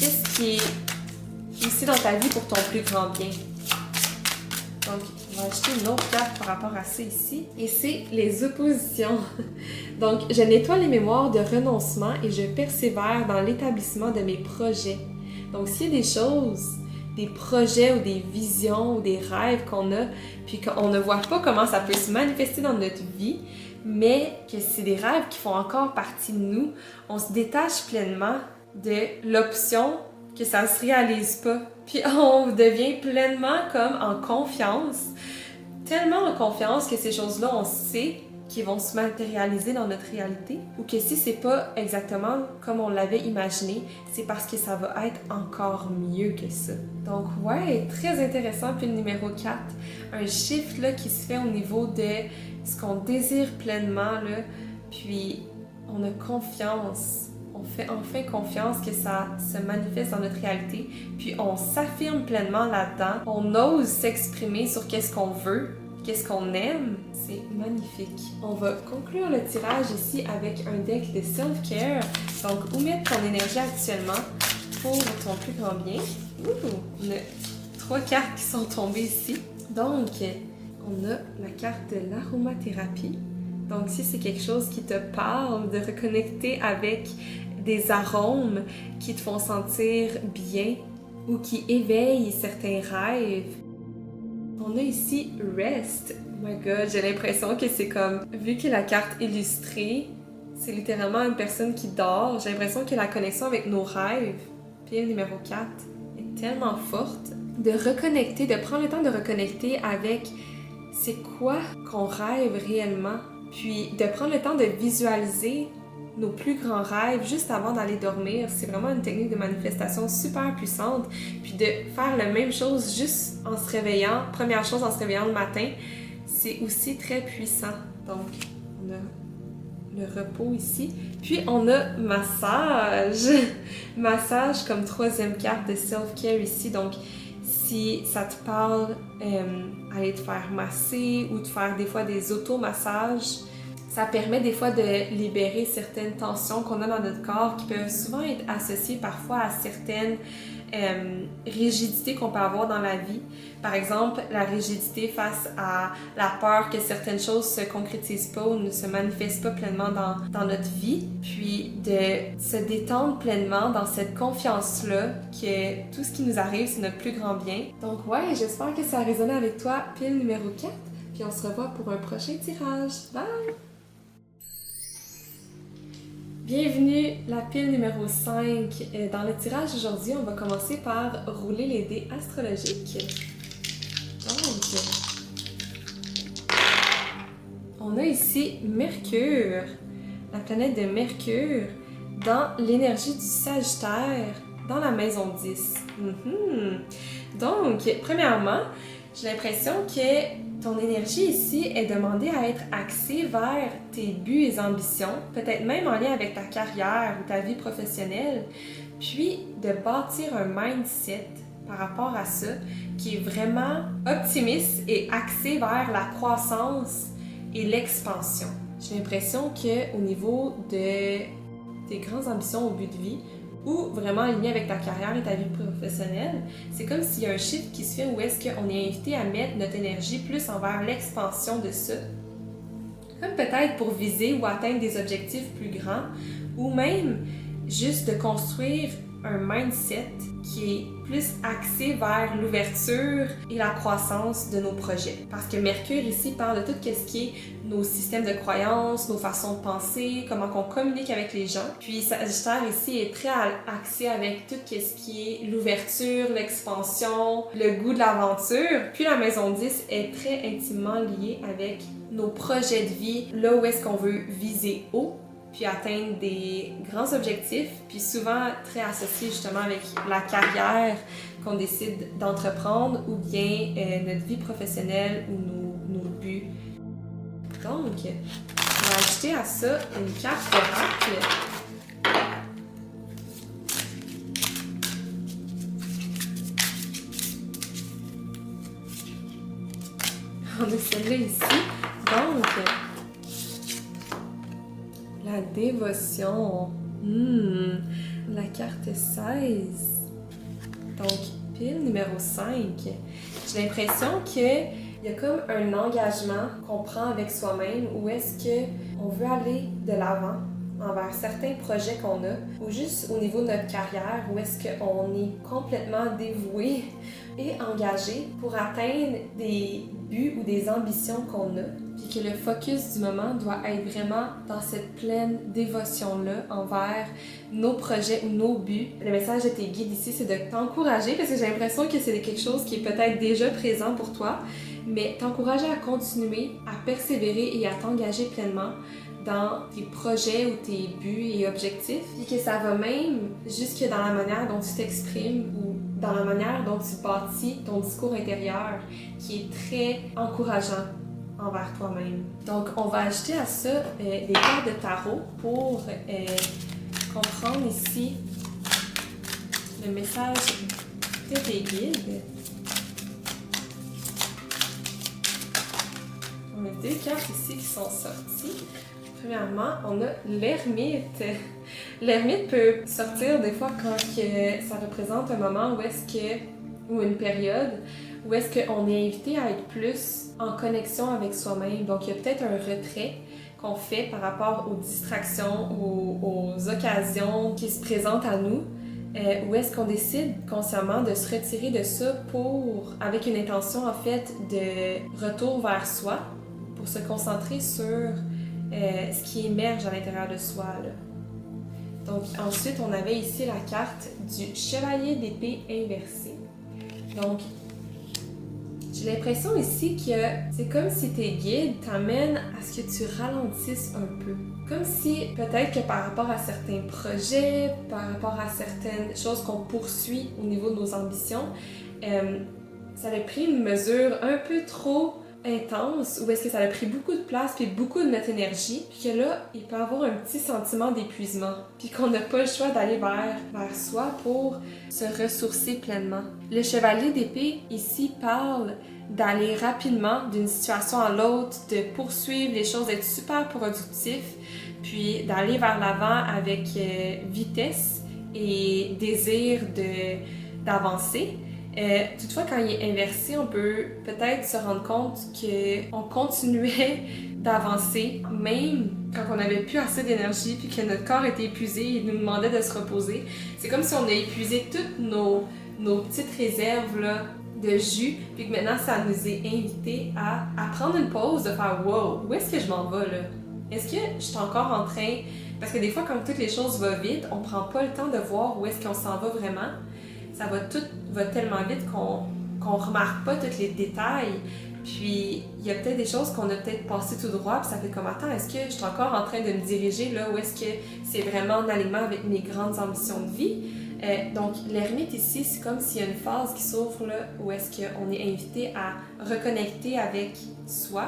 qu'est-ce qui est ici dans ta vie pour ton plus grand bien. Donc, on va acheter une autre carte par rapport à ça ici, et c'est les oppositions. Donc, je nettoie les mémoires de renoncement et je persévère dans l'établissement de mes projets. Donc, s'il y a des choses, des projets ou des visions ou des rêves qu'on a, puis qu'on ne voit pas comment ça peut se manifester dans notre vie, mais que c'est des rêves qui font encore partie de nous, on se détache pleinement de l'option que ça ne se réalise pas. Puis on devient pleinement comme en confiance, tellement en confiance que ces choses-là, on sait qu'ils vont se matérialiser dans notre réalité, ou que si c'est pas exactement comme on l'avait imaginé, c'est parce que ça va être encore mieux que ça. Donc ouais, très intéressant. Puis le numéro 4, un shift là, qui se fait au niveau de ce qu'on désire pleinement, là, puis on a confiance, on fait enfin confiance que ça se manifeste dans notre réalité, puis on s'affirme pleinement là-dedans, on ose s'exprimer sur qu'est-ce qu'on veut, qu'est-ce qu'on aime. C'est magnifique. On va conclure le tirage ici avec un deck de self-care. Donc, où mettre ton énergie actuellement pour ton plus grand bien. On a 3 cartes qui sont tombées ici. Donc, on a la carte de l'aromathérapie. Donc, si c'est quelque chose qui te parle, de reconnecter avec des arômes qui te font sentir bien ou qui éveillent certains rêves. On a ici Rest. Oh my god, j'ai l'impression que c'est comme, vu que la carte illustrée, c'est littéralement une personne qui dort, j'ai l'impression que la connexion avec nos rêves, puis le numéro 4, est tellement forte. De reconnecter, de prendre le temps de reconnecter avec c'est quoi qu'on rêve réellement, puis de prendre le temps de visualiser nos plus grands rêves juste avant d'aller dormir. C'est vraiment une technique de manifestation super puissante. Puis de faire la même chose juste en se réveillant, première chose en se réveillant le matin, c'est aussi très puissant. Donc, on a le repos ici. Puis on a massage. Massage comme 3e carte de self-care ici. Donc, si ça te parle, aller te faire masser ou de faire des fois des automassages, ça permet des fois de libérer certaines tensions qu'on a dans notre corps qui peuvent souvent être associées parfois à certaines rigidités qu'on peut avoir dans la vie. Par exemple, la rigidité face à la peur que certaines choses se concrétisent pas ou ne se manifestent pas pleinement dans notre vie. Puis de se détendre pleinement dans cette confiance-là que tout ce qui nous arrive, c'est notre plus grand bien. Donc ouais, j'espère que ça a résonné avec toi, pile numéro 4. Puis on se revoit pour un prochain tirage. Bye! Bienvenue, la pile numéro 5. Dans le tirage aujourd'hui, on va commencer par rouler les dés astrologiques. Donc, on a ici Mercure, la planète de Mercure, dans l'énergie du Sagittaire, dans la maison 10. Donc, premièrement, j'ai l'impression que ton énergie ici est demandée à être axée vers tes buts et ambitions, peut-être même en lien avec ta carrière ou ta vie professionnelle. puis de bâtir un mindset par rapport à ça qui est vraiment optimiste et axé vers la croissance et l'expansion. J'ai l'impression qu'au niveau de tes grandes ambitions au but de vie, ou vraiment aligné avec ta carrière et ta vie professionnelle, c'est comme s'il y a un shift qui se fait où est-ce qu'on est invité à mettre notre énergie plus envers l'expansion de ça, comme peut-être pour viser ou atteindre des objectifs plus grands, ou même juste de construire un mindset qui est plus axé vers l'ouverture et la croissance de nos projets. Parce que Mercure ici parle de tout ce qui est nos systèmes de croyances, nos façons de penser, comment on communique avec les gens. Puis Sagittaire ici est très axé avec tout ce qui est l'ouverture, l'expansion, le goût de l'aventure. Puis la maison 10 est très intimement liée avec nos projets de vie, là où est-ce qu'on veut viser haut, puis atteindre des grands objectifs, puis souvent très associé justement avec la carrière qu'on décide d'entreprendre ou bien notre vie professionnelle ou nos buts. Donc, on va ajouter à ça une carte d'oracle. On a celle-là ici. Donc, la dévotion. La carte 16. Donc, pile numéro 5. J'ai l'impression qu'il y a comme un engagement qu'on prend avec soi-même où est-ce qu'on veut aller de l'avant envers certains projets qu'on a, ou juste au niveau de notre carrière, où est-ce qu'on est complètement dévoué et engagé pour atteindre des buts ou des ambitions qu'on a, puis que le focus du moment doit être vraiment dans cette pleine dévotion-là envers nos projets ou nos buts. Le message de tes guides ici, c'est de t'encourager, parce que j'ai l'impression que c'est quelque chose qui est peut-être déjà présent pour toi, mais t'encourager à continuer, à persévérer et à t'engager pleinement dans tes projets ou tes buts et objectifs, et que ça va même jusque dans la manière dont tu t'exprimes ou dans la manière dont tu bâtis ton discours intérieur, qui est très encourageant envers toi-même. Donc, on va ajouter à ça des cartes de tarot pour comprendre ici le message de tes guides. On a deux cartes ici qui sont sorties. Premièrement, on a l'ermite. L'ermite peut sortir des fois quand ça représente un moment ou une période où est-ce qu'on est invité à être plus en connexion avec soi-même. Donc, il y a peut-être un retrait qu'on fait par rapport aux distractions, aux occasions qui se présentent à nous, où est-ce qu'on décide consciemment de se retirer de ça avec une intention en fait de retour vers soi, pour se concentrer sur ce qui émerge à l'intérieur de soi, là. Donc ensuite, on avait ici la carte du chevalier d'épée inversé. Donc, j'ai l'impression ici que c'est comme si tes guides t'amènent à ce que tu ralentisses un peu. Comme si peut-être que par rapport à certains projets, par rapport à certaines choses qu'on poursuit au niveau de nos ambitions, ça a pris une mesure un peu trop intense, ou est-ce que ça a pris beaucoup de place puis beaucoup de notre énergie, puis que là, il peut y avoir un petit sentiment d'épuisement, puis qu'on n'a pas le choix d'aller vers soi pour se ressourcer pleinement. Le chevalier d'épée ici parle d'aller rapidement d'une situation à l'autre, de poursuivre les choses, d'être super productif, puis d'aller vers l'avant avec vitesse et désir d'avancer. Toutefois, quand il est inversé, on peut peut-être se rendre compte qu'on continuait d'avancer, même quand on n'avait plus assez d'énergie, puis que notre corps était épuisé et nous demandait de se reposer. C'est comme si on a épuisé toutes nos petites réserves là, de jus, puis que maintenant, ça nous est invité à prendre une pause, de faire « Wow, où est-ce que je m'en vais là? Est-ce que je suis encore en train... » Parce que des fois, quand toutes les choses vont vite, on prend pas le temps de voir où est-ce qu'on s'en va vraiment. Tout va tellement vite qu'on remarque pas tous les détails. Puis, il y a peut-être des choses qu'on a peut-être passées tout droit, puis ça fait comme, attends, est-ce que je suis encore en train de me diriger là, ou est-ce que c'est vraiment en alignement avec mes grandes ambitions de vie? Donc, l'ermite ici, c'est comme s'il y a une phase qui s'ouvre là, où est-ce qu'on est invité à reconnecter avec soi,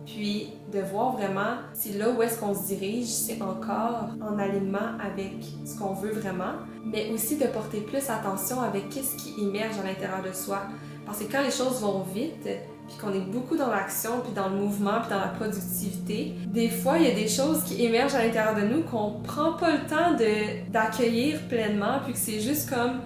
puis de voir vraiment si là où est-ce qu'on se dirige, c'est encore en alignement avec ce qu'on veut vraiment, mais aussi de porter plus attention avec qu'est-ce qui émerge à l'intérieur de soi. Parce que quand les choses vont vite, puis qu'on est beaucoup dans l'action, puis dans le mouvement, puis dans la productivité, des fois, il y a des choses qui émergent à l'intérieur de nous qu'on prend pas le temps d'accueillir pleinement, puis que c'est juste comme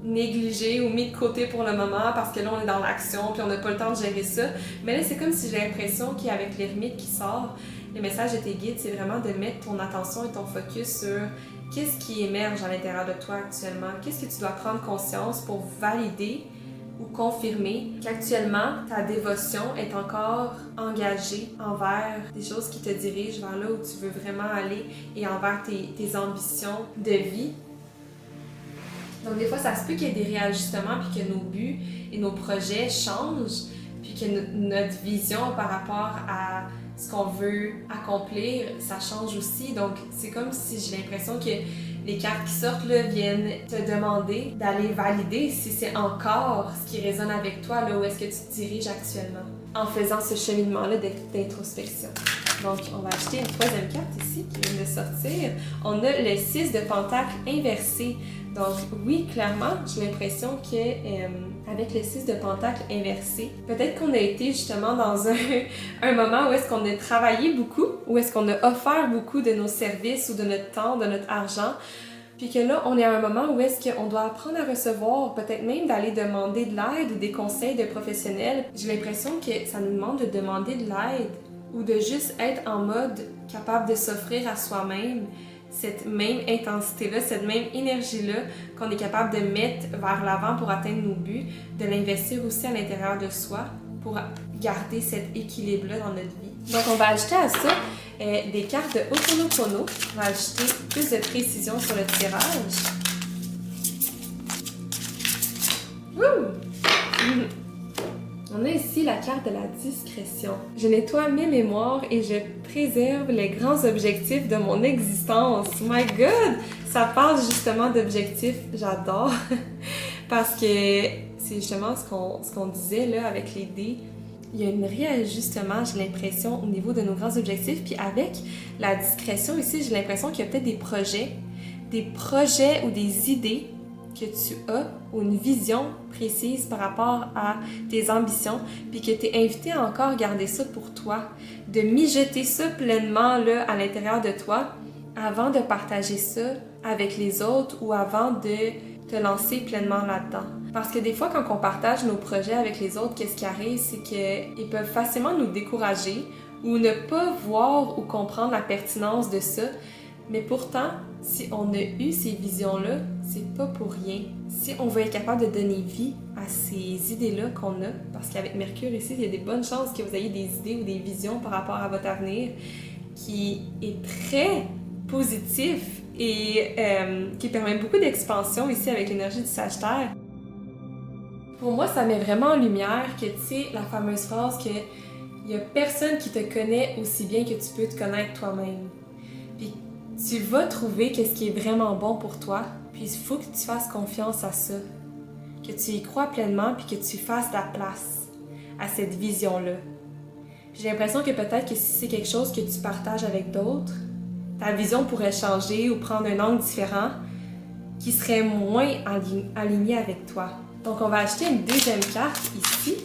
négligé ou mis de côté pour le moment parce que là, on est dans l'action, puis on n'a pas le temps de gérer ça. Mais là, c'est comme si j'ai l'impression qu'avec l'ermite qui sort, le message de tes guides, c'est vraiment de mettre ton attention et ton focus sur qu'est-ce qui émerge à l'intérieur de toi actuellement, qu'est-ce que tu dois prendre conscience pour valider ou confirmer qu'actuellement, ta dévotion est encore engagée envers des choses qui te dirigent vers là où tu veux vraiment aller et envers tes ambitions de vie. Donc des fois, ça se peut qu'il y ait des réajustements puis que nos buts et nos projets changent puis que notre vision par rapport à ce qu'on veut accomplir, ça change aussi. Donc c'est comme si j'ai l'impression que les cartes qui sortent là viennent te demander d'aller valider si c'est encore ce qui résonne avec toi, là où est-ce que tu te diriges actuellement, en faisant ce cheminement-là d'introspection. Donc, on va acheter une troisième carte ici qui vient de sortir. On a le 6 de Pentacle inversé. Donc, oui, clairement, j'ai l'impression que avec le 6 de Pentacle inversé, peut-être qu'on a été justement dans un moment où est-ce qu'on a travaillé beaucoup, où est-ce qu'on a offert beaucoup de nos services ou de notre temps, de notre argent, puis que là, on est à un moment où est-ce qu'on doit apprendre à recevoir, peut-être même d'aller demander de l'aide ou des conseils de professionnels. J'ai l'impression que ça nous demande de demander de l'aide ou de juste être en mode capable de s'offrir à soi-même cette même intensité-là, cette même énergie-là qu'on est capable de mettre vers l'avant pour atteindre nos buts, de l'investir aussi à l'intérieur de soi pour garder cet équilibre-là dans notre vie. Donc, on va ajouter à ça des cartes de Ho'oponopono. On va ajouter plus de précision sur le tirage. Wouh! On a ici la carte de la discrétion. Je nettoie mes mémoires et je préserve les grands objectifs de mon existence. My God! Ça parle justement d'objectifs, j'adore. Parce que c'est justement ce qu'on disait là avec les dés. Il y a un réajustement, j'ai l'impression, au niveau de nos grands objectifs. Puis avec la discrétion ici, j'ai l'impression qu'il y a peut-être des projets ou des idées que tu as ou une vision précise par rapport à tes ambitions, puis que tu es invité à encore garder ça pour toi, de mijoter ça pleinement là, à l'intérieur de toi avant de partager ça avec les autres ou avant de te lancer pleinement là-dedans. Parce que des fois, quand on partage nos projets avec les autres, qu'est-ce qui arrive, c'est qu'ils peuvent facilement nous décourager ou ne pas voir ou comprendre la pertinence de ça. Mais pourtant, si on a eu ces visions-là, c'est pas pour rien. Si on veut être capable de donner vie à ces idées-là qu'on a, parce qu'avec Mercure ici, il y a des bonnes chances que vous ayez des idées ou des visions par rapport à votre avenir qui est très positif et qui permet beaucoup d'expansion ici avec l'énergie du Sagittaire. Pour moi, ça met vraiment en lumière que, tu sais, la fameuse phrase que il y a personne qui te connaît aussi bien que tu peux te connaître toi-même. Puis tu vas trouver qu'est-ce qui est vraiment bon pour toi, puis il faut que tu fasses confiance à ça, que tu y crois pleinement, puis que tu fasses la place à cette vision-là. J'ai l'impression que peut-être que si c'est quelque chose que tu partages avec d'autres, ta vision pourrait changer ou prendre un angle différent qui serait moins aligné avec toi. Donc on va acheter une deuxième carte ici.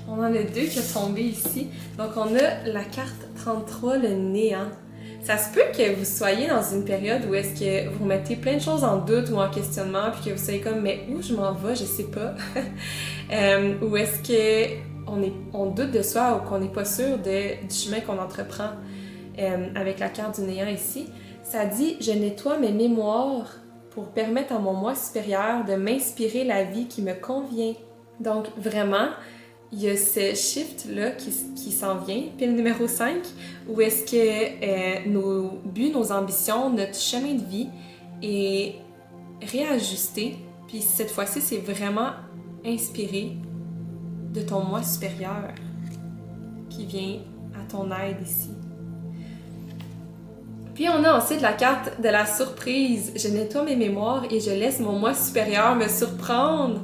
On en a deux qui sont tombées ici. Donc, on a la carte 33, le néant. Ça se peut que vous soyez dans une période où est-ce que vous mettez plein de choses en doute ou en questionnement, puis que vous soyez comme, mais où je m'en vais, je sais pas. Ou est-ce que on doute de soi ou qu'on n'est pas sûr du chemin qu'on entreprend avec la carte du néant ici. Ça dit, je nettoie mes mémoires pour permettre à mon moi supérieur de m'inspirer la vie qui me convient. Donc, vraiment, il y a ce shift-là qui s'en vient, puis le numéro 5, où est-ce que nos buts, nos ambitions, notre chemin de vie est réajusté, puis cette fois-ci, c'est vraiment inspiré de ton moi supérieur qui vient à ton aide ici. Puis on a ensuite la carte de la surprise. Je nettoie mes mémoires et je laisse mon moi supérieur me surprendre.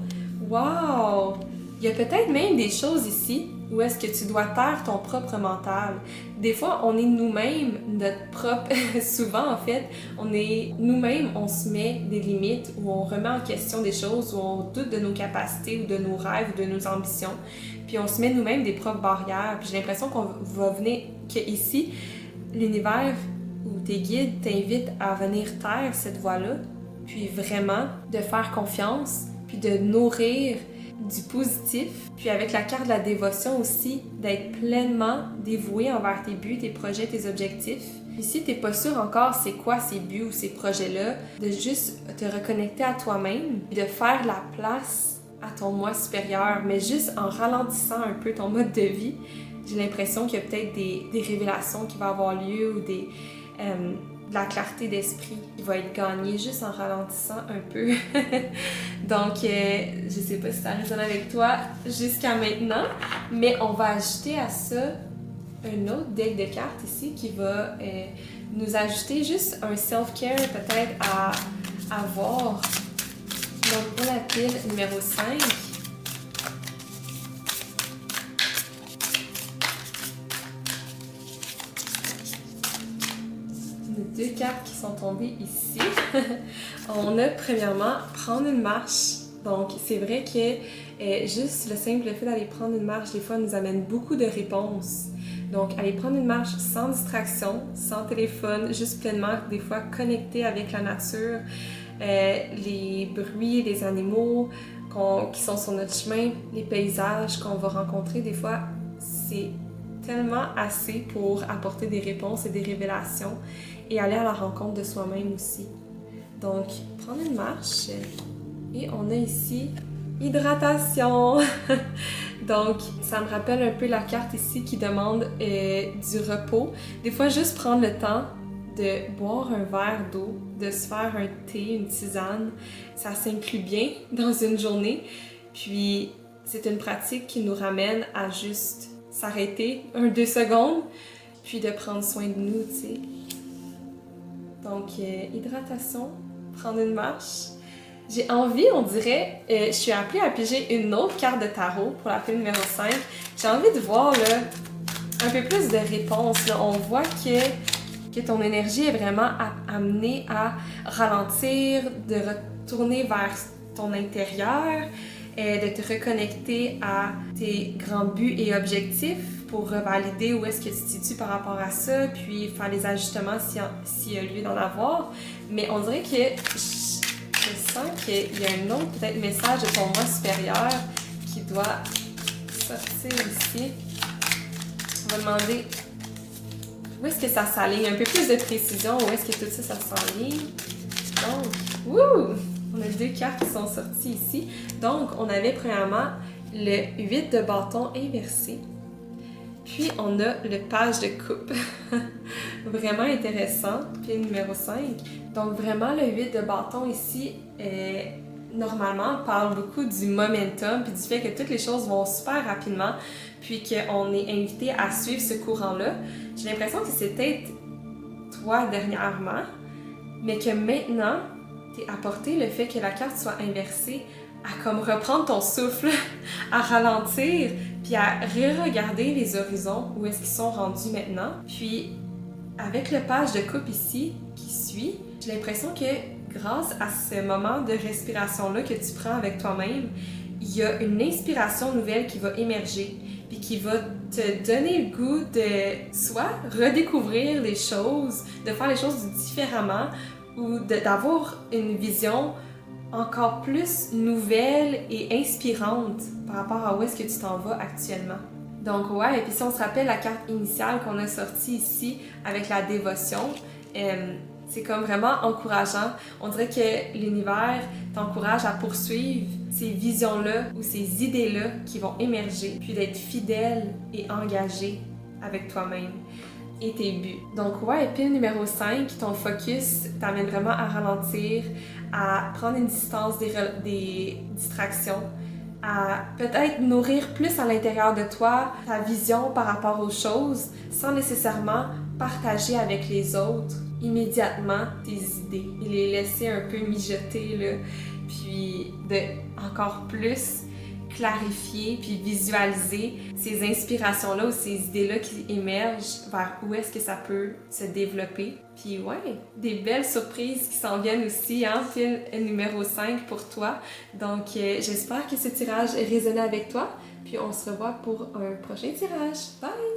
Wow! Il y a peut-être même des choses ici où est-ce que tu dois taire ton propre mental. Des fois, on est nous-mêmes notre propre... Souvent, en fait, on est nous-mêmes, on se met des limites, ou on remet en question des choses, ou on doute de nos capacités, ou de nos rêves, ou de nos ambitions. Puis on se met nous-mêmes des propres barrières. Puis j'ai l'impression qu'on va venir... qu'ici, l'univers ou tes guides t'invitent à venir taire cette voix-là, puis vraiment de faire confiance, puis de nourrir du positif, puis avec la carte de la dévotion aussi, d'être pleinement dévoué envers tes buts, tes projets, tes objectifs. Puis si t'es pas sûr encore c'est quoi ces buts ou ces projets-là, de juste te reconnecter à toi-même, puis de faire la place à ton moi supérieur, mais juste en ralentissant un peu ton mode de vie. J'ai l'impression qu'il y a peut-être des révélations qui vont avoir lieu ou de la clarté d'esprit qui va être gagnée juste en ralentissant un peu. Donc, je sais pas si ça résonne avec toi jusqu'à maintenant, mais on va ajouter à ça un autre deck de cartes ici qui va nous ajouter juste un self-care peut-être à avoir. Donc, pour la pile numéro 5, deux cartes qui sont tombées ici. On a premièrement prendre une marche. Donc c'est vrai que juste le simple fait d'aller prendre une marche des fois nous amène beaucoup de réponses. Donc aller prendre une marche sans distraction, sans téléphone, juste pleinement des fois connecté avec la nature, les bruits, les animaux qui sont sur notre chemin, les paysages qu'on va rencontrer des fois, c'est tellement assez pour apporter des réponses et des révélations et aller à la rencontre de soi-même aussi. Donc, prendre une marche et on a ici hydratation. Donc, ça me rappelle un peu la carte ici qui demande du repos. Des fois, juste prendre le temps de boire un verre d'eau, de se faire un thé, une tisane, ça s'inclut bien dans une journée. Puis, c'est une pratique qui nous ramène à juste s'arrêter 1-2 secondes, puis de prendre soin de nous, tu sais. Donc, hydratation, prendre une marche. J'ai envie, on dirait, je suis appelée à piger une autre carte de tarot pour la pile numéro 5. J'ai envie de voir là, un peu plus de réponses. Là. On voit que ton énergie est vraiment amenée à ralentir, de retourner vers ton intérieur, de te reconnecter à tes grands buts et objectifs pour revalider où est-ce que tu te situes par rapport à ça, puis faire les ajustements s'il y a lieu d'en avoir. Mais on dirait que je sens qu'il y a un autre peut-être message de ton moi supérieur qui doit sortir ici. On va demander où est-ce que ça s'aligne, un peu plus de précision, où est-ce que tout ça s'aligne. Donc, wouh! On a 2 cartes qui sont sorties ici. Donc, on avait premièrement le 8 de bâton inversé. Puis, on a le page de coupe. Vraiment intéressant. Puis, numéro 5. Donc, vraiment, le 8 de bâton ici, normalement, parle beaucoup du momentum, puis du fait que toutes les choses vont super rapidement, puis qu'on est invité à suivre ce courant-là. J'ai l'impression que c'est peut-être toi dernièrement, mais que maintenant, t'es apporté le fait que la carte soit inversée à comme reprendre ton souffle, à ralentir, puis à re-regarder les horizons, où est-ce qu'ils sont rendus maintenant. Puis, avec le page de coupe ici, qui suit, j'ai l'impression que grâce à ce moment de respiration-là que tu prends avec toi-même, il y a une inspiration nouvelle qui va émerger, puis qui va te donner le goût de soit redécouvrir les choses, de faire les choses différemment, ou d'avoir une vision encore plus nouvelle et inspirante par rapport à où est-ce que tu t'en vas actuellement. Donc ouais, et puis si on se rappelle la carte initiale qu'on a sortie ici avec la dévotion, c'est comme vraiment encourageant. On dirait que l'univers t'encourage à poursuivre ces visions-là ou ces idées-là qui vont émerger, puis d'être fidèle et engagé avec toi-même et tes buts. Donc ouais, pile numéro 5, ton focus t'amène vraiment à ralentir, à prendre une distance des distractions, à peut-être nourrir plus à l'intérieur de toi ta vision par rapport aux choses sans nécessairement partager avec les autres immédiatement tes idées et les laisser un peu mijoter, là, puis de encore plus clarifier puis visualiser ces inspirations-là ou ces idées-là qui émergent vers où est-ce que ça peut se développer. Puis ouais, des belles surprises qui s'en viennent aussi, hein, pile numéro 5 pour toi. Donc j'espère que ce tirage est résonné avec toi, puis on se revoit pour un prochain tirage. Bye!